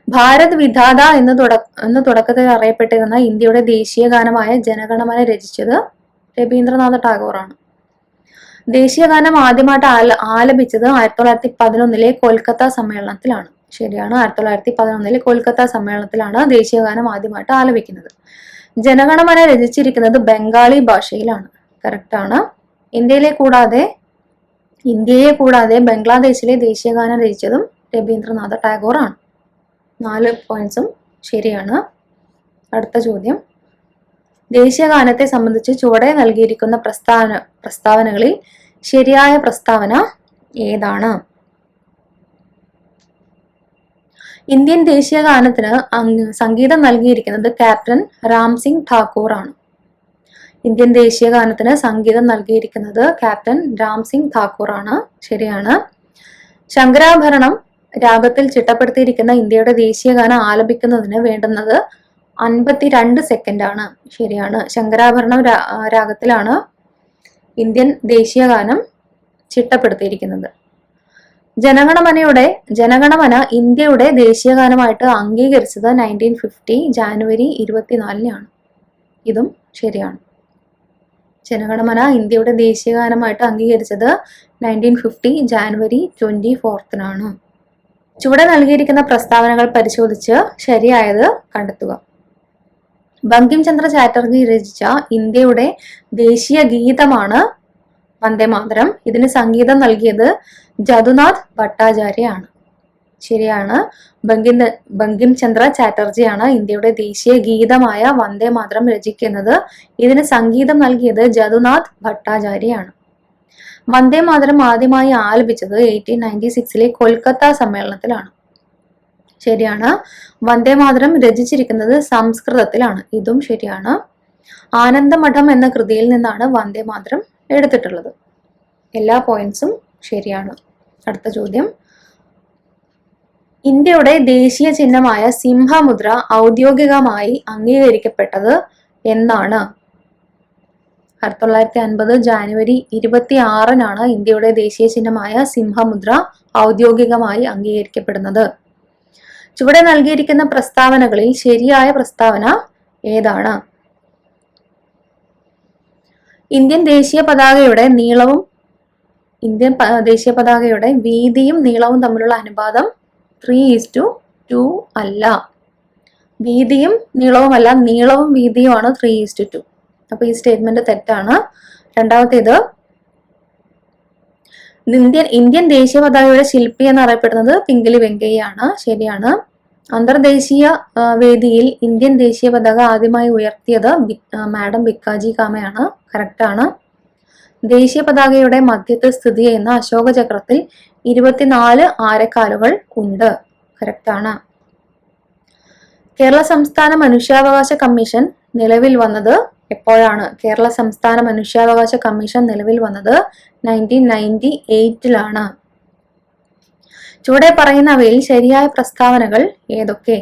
ഭാരത് വിധാത എന്ന് തുടക്കത്തിൽ അറിയപ്പെട്ടിരുന്ന ഇന്ത്യയുടെ ദേശീയ ഗാനമായ ജനഗണമന രചിച്ചത് രവീന്ദ്രനാഥ ടാഗോറാണ്. ദേശീയ ഗാനം ആദ്യമായിട്ട് ആലപിച്ചത് 1911 കൊൽക്കത്ത സമ്മേളനത്തിലാണ്. ശരിയാണ്. 1911 കൊൽക്കത്ത സമ്മേളനത്തിലാണ് ദേശീയ ഗാനം ആദ്യമായിട്ട് ആലപിക്കുന്നത്. ജനഗണമന രചിച്ചിരിക്കുന്നത് ബംഗാളി ഭാഷയിലാണ്. കറക്റ്റ് ആണ്. ഇന്ത്യയെ കൂടാതെ ബംഗ്ലാദേശിലെ ദേശീയഗാനം രചിച്ചതും രവീന്ദ്രനാഥ ടാഗോർ ആണ്. 4 പോയിന്റ്സും ശരിയാണ്. അടുത്ത ചോദ്യം, ദേശീയഗാനത്തെ സംബന്ധിച്ച് ചുവടെ നൽകിയിരിക്കുന്ന പ്രസ്താവനകളിൽ ശരിയായ പ്രസ്താവന ഏതാണ്? ഇന്ത്യൻ ദേശീയഗാനത്തിന് സംഗീതം നൽകിയിരിക്കുന്നത് ക്യാപ്റ്റൻ രാംസിംഗ് ഠാക്കൂർ ആണ്. ഇന്ത്യൻ ദേശീയഗാനത്തിന് സംഗീതം നൽകിയിരിക്കുന്നത് ക്യാപ്റ്റൻ രാംസിംഗ് ഠാക്കൂർ ആണ്. ശരിയാണ്. ശങ്കരാഭരണം രാഗത്തിൽ ചിട്ടപ്പെടുത്തിയിരിക്കുന്ന ഇന്ത്യയുടെ ദേശീയഗാനം ആലപിക്കുന്നതിന് വേണ്ടുന്നത് 52 സെക്കൻഡ് ആണ്. ശരിയാണ്. ശങ്കരാഭരണം രാഗത്തിലാണ് ഇന്ത്യൻ ദേശീയഗാനം ചിട്ടപ്പെടുത്തിയിരിക്കുന്നത്. ജനഗണമന ഇന്ത്യയുടെ ദേശീയഗാനമായിട്ട് അംഗീകരിച്ചത് 1950 ജാനുവരി 24-നാണ്. ഇതും ശരിയാണ്. ജനഗണമന ഇന്ത്യയുടെ ദേശീയഗാനമായിട്ട് അംഗീകരിച്ചത് 1950 ജാനുവരി 24-നാണ്. ചുവടെ നൽകിയിരിക്കുന്ന പ്രസ്താവനകൾ പരിശോധിച്ച് ശരിയായത് കണ്ടെത്തുക. ബങ്കിം ചന്ദ്ര ചാറ്റർജി രചിച്ച ഇന്ത്യയുടെ ദേശീയ ഗീതമാണ് വന്ദേമാതരം. ഇതിന് സംഗീതം നൽകിയത് ജദുനാഥ് ഭട്ടാചാര്യ ആണ്. ശരിയാണ്. ബങ്കിം ചന്ദ്ര ചാറ്റർജിയാണ് ഇന്ത്യയുടെ ദേശീയ ഗീതമായ വന്ദേമാതരം രചിക്കുന്നത്. ഇതിന് സംഗീതം നൽകിയത് ജദുനാഥ് ഭട്ടാചാര്യ ആണ്. വന്ദേമാതരം ആദ്യമായി ആലപിച്ചത് 1896 കൊൽക്കത്ത സമ്മേളനത്തിലാണ്. ശരിയാണ്. വന്ദേമാതരം രചിച്ചിരിക്കുന്നത് സംസ്കൃതത്തിലാണ്. ഇതും ശരിയാണ്. ആനന്ദമഠം എന്ന കൃതിയിൽ നിന്നാണ് വന്ദേമാതരം എടുത്തിട്ടുള്ളത്. എല്ലാ പോയിന്റ്സും ശരിയാണ്. അടുത്ത ചോദ്യം, ഇന്ത്യയുടെ ദേശീയ ചിഹ്നമായ സിംഹമുദ്ര ഔദ്യോഗികമായി അംഗീകരിക്കപ്പെട്ടത് എന്നാണ്? 1950 ജാനുവരി 26-നാണ് ഇന്ത്യയുടെ ദേശീയ ചിഹ്നമായ സിംഹമുദ്ര ഔദ്യോഗികമായി അംഗീകരിക്കപ്പെടുന്നത്. ചുവടെ നൽകിയിരിക്കുന്ന പ്രസ്താവനകളിൽ ശരിയായ പ്രസ്താവന ഏതാണ്? ഇന്ത്യൻ ദേശീയ പതാകയുടെ വീതിയും നീളവും തമ്മിലുള്ള അനുപാതം 3:2 അല്ല. വീതിയും നീളവുമല്ല, നീളവും വീതിയുമാണ് 3:2. അപ്പൊ ഈ സ്റ്റേറ്റ്മെന്റ് തെറ്റാണ്. രണ്ടാമത്തേത്, ഇന്ത്യൻ ദേശീയ പതാകയുടെ ശില്പി എന്നറിയപ്പെടുന്നത് പിംഗലി വെങ്കയ്യാണ്. ശരിയാണ്. അന്തർദേശീയ വേദിയിൽ ഇന്ത്യൻ ദേശീയ പതാക ആദ്യമായി ഉയർത്തിയത് മാഡം ഭിക്കാജി കാമയാണ്. കറക്റ്റാണ്. ദേശീയ പതാകയുടെ മധ്യത്തിൽ സ്ഥിതി ചെയ്യുന്ന അശോക ചക്രത്തിൽ 24 ആരക്കാലുകൾ ഉണ്ട്. കറക്റ്റാണ്. കേരള സംസ്ഥാന മനുഷ്യാവകാശ കമ്മീഷൻ നിലവിൽ വന്നത് എപ്പോഴാണ്? കേരള സംസ്ഥാന മനുഷ്യാവകാശ കമ്മീഷൻ നിലവിൽ വന്നത് 1998-ലാണ്. ചുവടെ പറയുന്നവയിൽ ശരിയായ പ്രസ്താവനകൾ ഏതൊക്കെ?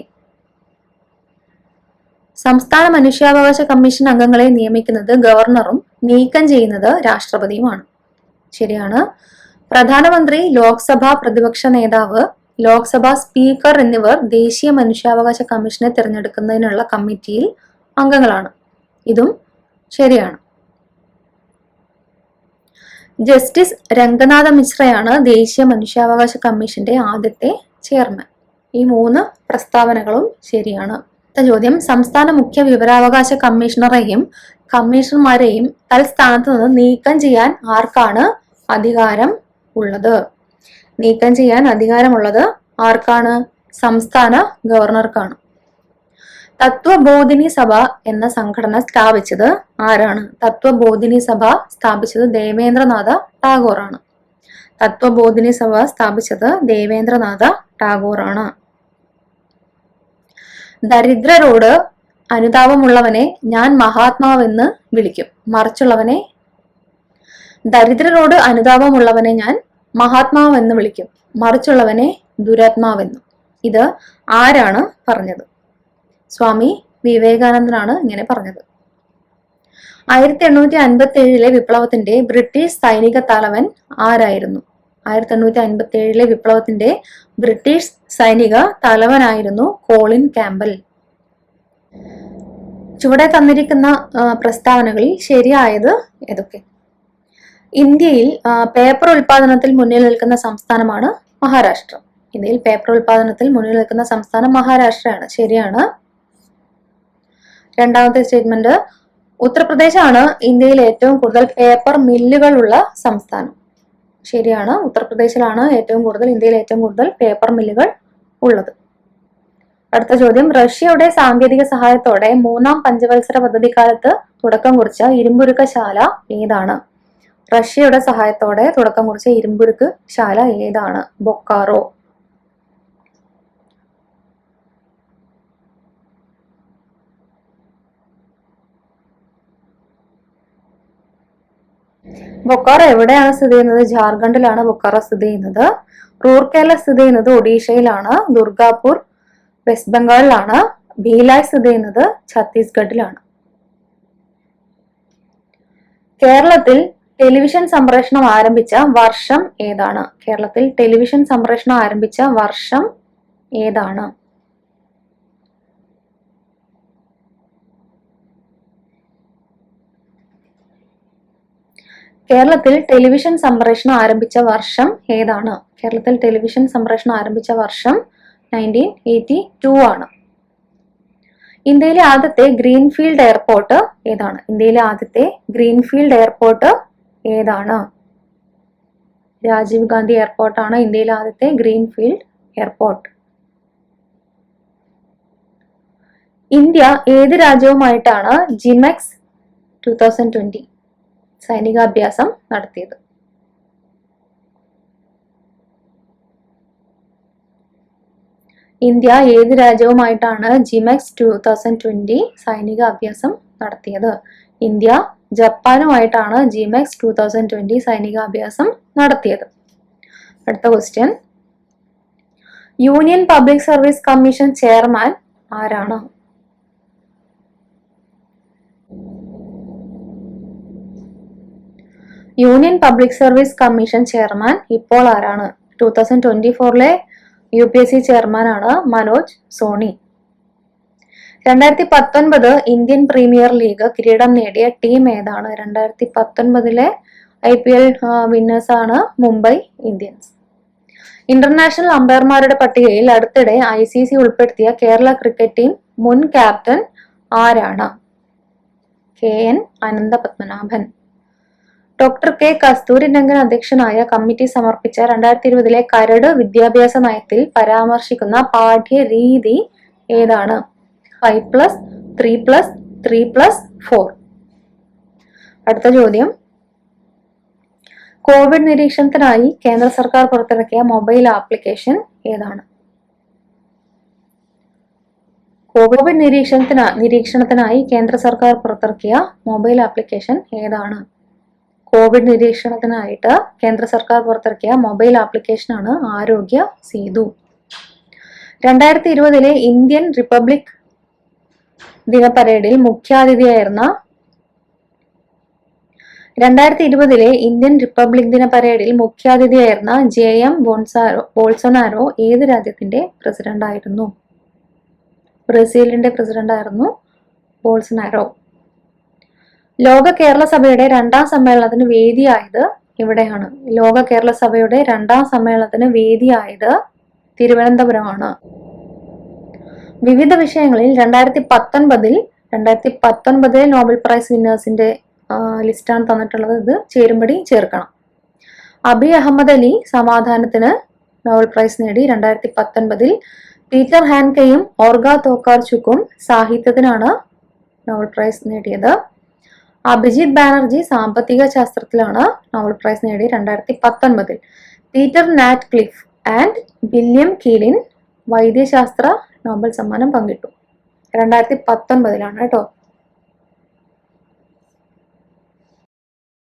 സംസ്ഥാന മനുഷ്യാവകാശ കമ്മീഷൻ അംഗങ്ങളെ നിയമിക്കുന്നത് ഗവർണറും നീക്കം ചെയ്യുന്നത് രാഷ്ട്രപതിയുമാണ്. ശരിയാണ്. പ്രധാനമന്ത്രി, ലോക്സഭാ പ്രതിപക്ഷ നേതാവ്, ലോക്സഭാ സ്പീക്കർ എന്നിവർ ദേശീയ മനുഷ്യാവകാശ കമ്മീഷനെ തിരഞ്ഞെടുക്കുന്നതിനുള്ള കമ്മിറ്റിയിൽ അംഗങ്ങളാണ്. ഇതും ശരിയാണ്. ജസ്റ്റിസ് രംഗനാഥ മിശ്രയാണ് ദേശീയ മനുഷ്യാവകാശ കമ്മീഷന്റെ ആദ്യത്തെ ചെയർമാൻ. ഈ 3 പ്രസ്താവനകളും ശരിയാണ്. അടുത്ത ചോദ്യം, സംസ്ഥാന മുഖ്യ വിവരാവകാശ കമ്മീഷണറെയും കമ്മീഷണർമാരെയും തൽസ്ഥാനത്ത് നിന്ന് നീക്കം ചെയ്യാൻ ആർക്കാണ് അധികാരം ഉള്ളത്? നീക്കം ചെയ്യാൻ അധികാരമുള്ളത് ആർക്കാണ്? സംസ്ഥാന ഗവർണർക്കാണ്. തത്വബോധിനി സഭ എന്ന സംഘടന സ്ഥാപിച്ചത് ആരാണ്? തത്വബോധിനി സഭ സ്ഥാപിച്ചത് ദേവേന്ദ്രനാഥ ടാഗോർ ആണ്. തത്വബോധിനി സഭ സ്ഥാപിച്ചത് ദേവേന്ദ്രനാഥ ടാഗോർ ആണ്. ദരിദ്രരോട് അനുതാപമുള്ളവനെ ഞാൻ മഹാത്മാവെന്ന് വിളിക്കും, മറിച്ചുള്ളവനെ ദരിദ്രരോട് അനുതാപമുള്ളവനെ ഞാൻ മഹാത്മാവെന്ന് വിളിക്കും, മറിച്ചുള്ളവനെ ദുരാത്മാവെന്ന്. ഇത് ആരാണ് പറഞ്ഞത്? സ്വാമി വിവേകാനന്ദനാണ് ഇങ്ങനെ പറഞ്ഞത്. 1857 വിപ്ലവത്തിന്റെ ബ്രിട്ടീഷ് സൈനിക തലവൻ ആരായിരുന്നു? 1857 വിപ്ലവത്തിന്റെ ബ്രിട്ടീഷ് സൈനിക തലവനായിരുന്നു കോളിൻ ക്യാമ്പൽ. ചുവടെ തന്നിരിക്കുന്ന പ്രസ്താവനകളിൽ ശരിയായത് ഏതൊക്കെ? ഇന്ത്യയിൽ പേപ്പർ ഉൽപാദനത്തിൽ മുന്നിൽ നിൽക്കുന്ന സംസ്ഥാനമാണ് മഹാരാഷ്ട്ര. ഇന്ത്യയിൽ പേപ്പർ ഉൽപാദനത്തിൽ മുന്നിൽ നിൽക്കുന്ന സംസ്ഥാനം മഹാരാഷ്ട്രയാണ്. ശരിയാണ്. രണ്ടാമത്തെ സ്റ്റേറ്റ്മെന്റ്, ഉത്തർപ്രദേശാണ് ഇന്ത്യയിൽ ഏറ്റവും കൂടുതൽ പേപ്പർ മില്ലുകൾ ഉള്ള സംസ്ഥാനം. ശരിയാണ്, ഉത്തർപ്രദേശിലാണ് ഇന്ത്യയിൽ ഏറ്റവും കൂടുതൽ പേപ്പർ മില്ലുകൾ ഉള്ളത്. അടുത്ത ചോദ്യം, റഷ്യയുടെ സാങ്കേതിക സഹായത്തോടെ 3ാം പഞ്ചവത്സര പദ്ധതിക്കാലത്ത് തുടക്കം കുറിച്ച ഇരുമ്പുരുക്കശാല ഏതാണ്? റഷ്യയുടെ സഹായത്തോടെ തുടക്കം കുറിച്ച ഇരുമ്പുരുക്ക് ശാല ഏതാണ്? ബൊക്കാറോ. ബൊക്കാറോ എവിടെയാണ് സ്ഥിതി ചെയ്യുന്നത്? ജാർഖണ്ഡിലാണ് ബൊക്കാറോ സ്ഥിതി ചെയ്യുന്നത്. റൂർക്കേല സ്ഥിതി ചെയ്യുന്നത് ഒഡീഷയിലാണ്. ദുർഗാപൂർ വെസ്റ്റ് ബംഗാളിലാണ്. ഭീലായ് സ്ഥിതി ചെയ്യുന്നത് ഛത്തീസ്ഗഡിലാണ്. കേരളത്തിൽ ടെലിവിഷൻ സംപ്രേഷണം ആരംഭിച്ച വർഷം ഏതാണ്? കേരളത്തിൽ ടെലിവിഷൻ സംപ്രേഷണം ആരംഭിച്ച വർഷം ഏതാണ്? കേരളത്തിൽ ടെലിവിഷൻ സംപ്രേഷണം ആരംഭിച്ച വർഷം ഏതാണ്? കേരളത്തിൽ ടെലിവിഷൻ സംപ്രേഷണം ആരംഭിച്ച വർഷം 1982 ആണ്. ഇന്ത്യയിലെ ആദ്യത്തെ ഗ്രീൻഫീൽഡ് എയർപോർട്ട് ഏതാണ്? ഇന്ത്യയിലെ ആദ്യത്തെ ഗ്രീൻഫീൽഡ് എയർപോർട്ട് ഏതാണ്? രാജീവ് ഗാന്ധി എയർപോർട്ടാണ് ഇന്ത്യയിലെ ആദ്യത്തെ ഗ്രീൻഫീൽഡ് എയർപോർട്ട്. ഇന്ത്യ ഏത് രാജ്യവുമായിട്ടാണ് ജിമെക്സ് 2020 സൈനികാഭ്യാസം നടത്തിയത്? ഇന്ത്യ ഏത് രാജ്യവുമായിട്ടാണ് ജിമെക്സ് 2020 സൈനിക അഭ്യാസം നടത്തിയത്? ഇന്ത്യ ജപ്പാനുമായിട്ടാണ് ജിമെക്സ് 2020 സൈനികാഭ്യാസം നടത്തിയത്. അടുത്ത question, union public service commission chairman ആരാണ്? Union public service commission chairman ഇപ്പോൾ ആരാണ്? 2024 UPSC ചെയർമാനാണ് Manoj Soni. 2019 Indian premier league കിരീടം നേടിയ ടീം ഏതാണ്? 2019 IPL വിന്നേഴ്സ് ആണ് മുംബൈ ഇന്ത്യൻസ്. ഇന്റർനാഷണൽ അമ്പയർമാരുടെ പട്ടികയിൽ അടുത്തിടെ ICC ഉൾപ്പെടുത്തിയ കേരള ക്രിക്കറ്റ് ടീം മുൻ ക്യാപ്റ്റൻ ആരാണ്? KN Ananthapadmanabhan. Doctor K Kasturirangan അധ്യക്ഷനായ കമ്മിറ്റി സമർപ്പിച്ച 2020 കരട് വിദ്യാഭ്യാസ നയത്തിൽ പരാമർശിക്കുന്ന പാഠ്യരീതി ഏതാണ്? 5+, 3+, 3+4. അടുത്ത ചോദ്യം, കോവിഡ് നിരീക്ഷണത്തിനായി കേന്ദ്ര സർക്കാർ പുറത്തിറക്കിയ മൊബൈൽ ആപ്ലിക്കേഷൻ ഏതാണ്? കോവിഡ് നിരീക്ഷണത്തിനായി കേന്ദ്ര സർക്കാർ പുറത്തിറക്കിയ മൊബൈൽ ആപ്ലിക്കേഷൻ ഏതാണ്? കോവിഡ് നിരീക്ഷണത്തിനായിട്ട് കേന്ദ്ര സർക്കാർ പുറത്തിറക്കിയ മൊബൈൽ ആപ്ലിക്കേഷനാണ് ആരോഗ്യ സേതു. 2020 ഇന്ത്യൻ റിപ്പബ്ലിക് ദിന പരേഡിൽ മുഖ്യാതിഥിയായിരുന്ന 2020 ഇന്ത്യൻ റിപ്പബ്ലിക് ദിന പരേഡിൽ മുഖ്യാതിഥിയായിരുന്ന JM ബോൾസൊനാരോ ഏത് രാജ്യത്തിന്റെ പ്രസിഡന്റ് ആയിരുന്നു? ബ്രസീലിന്റെ പ്രസിഡന്റ് ആയിരുന്നു ബോൾസൊനാരോ. ലോക കേരള സഭയുടെ 2ാം സമ്മേളനത്തിന് വേദിയായത് എവിടെയാണ്? ലോക കേരള സഭയുടെ 2ാം സമ്മേളനത്തിന് വേദിയായത് തിരുവനന്തപുരമാണ്. വിവിധ വിഷയങ്ങളിൽ 2019 നോബൽ പ്രൈസ് വിന്നേഴ്സിന്റെ ലിസ്റ്റാണ് തന്നിട്ടുള്ളത്. ഇത് ചേരുംപടി ചേർക്കണം. അബി അഹമ്മദ് അലി സമാധാനത്തിന് നോബൽ പ്രൈസ് നേടി 2019. പീറ്റർ ഹാൻകെയും ഓർഗ തോക്കാർചുക്കും സാഹിത്യത്തിനാണ് നോബൽ പ്രൈസ് നേടിയത്. അഭിജിത് ബാനർജി സാമ്പത്തിക ശാസ്ത്രത്തിലാണ് നോബൽ പ്രൈസ് നേടി 2019. പീറ്റർ നാറ്റ് ക്ലിഫ് ആൻഡ് വില്യം കീലിൻ വൈദ്യശാസ്ത്ര നോബൽ സമ്മാനം പങ്കിട്ടു. 2019 കേട്ടോ.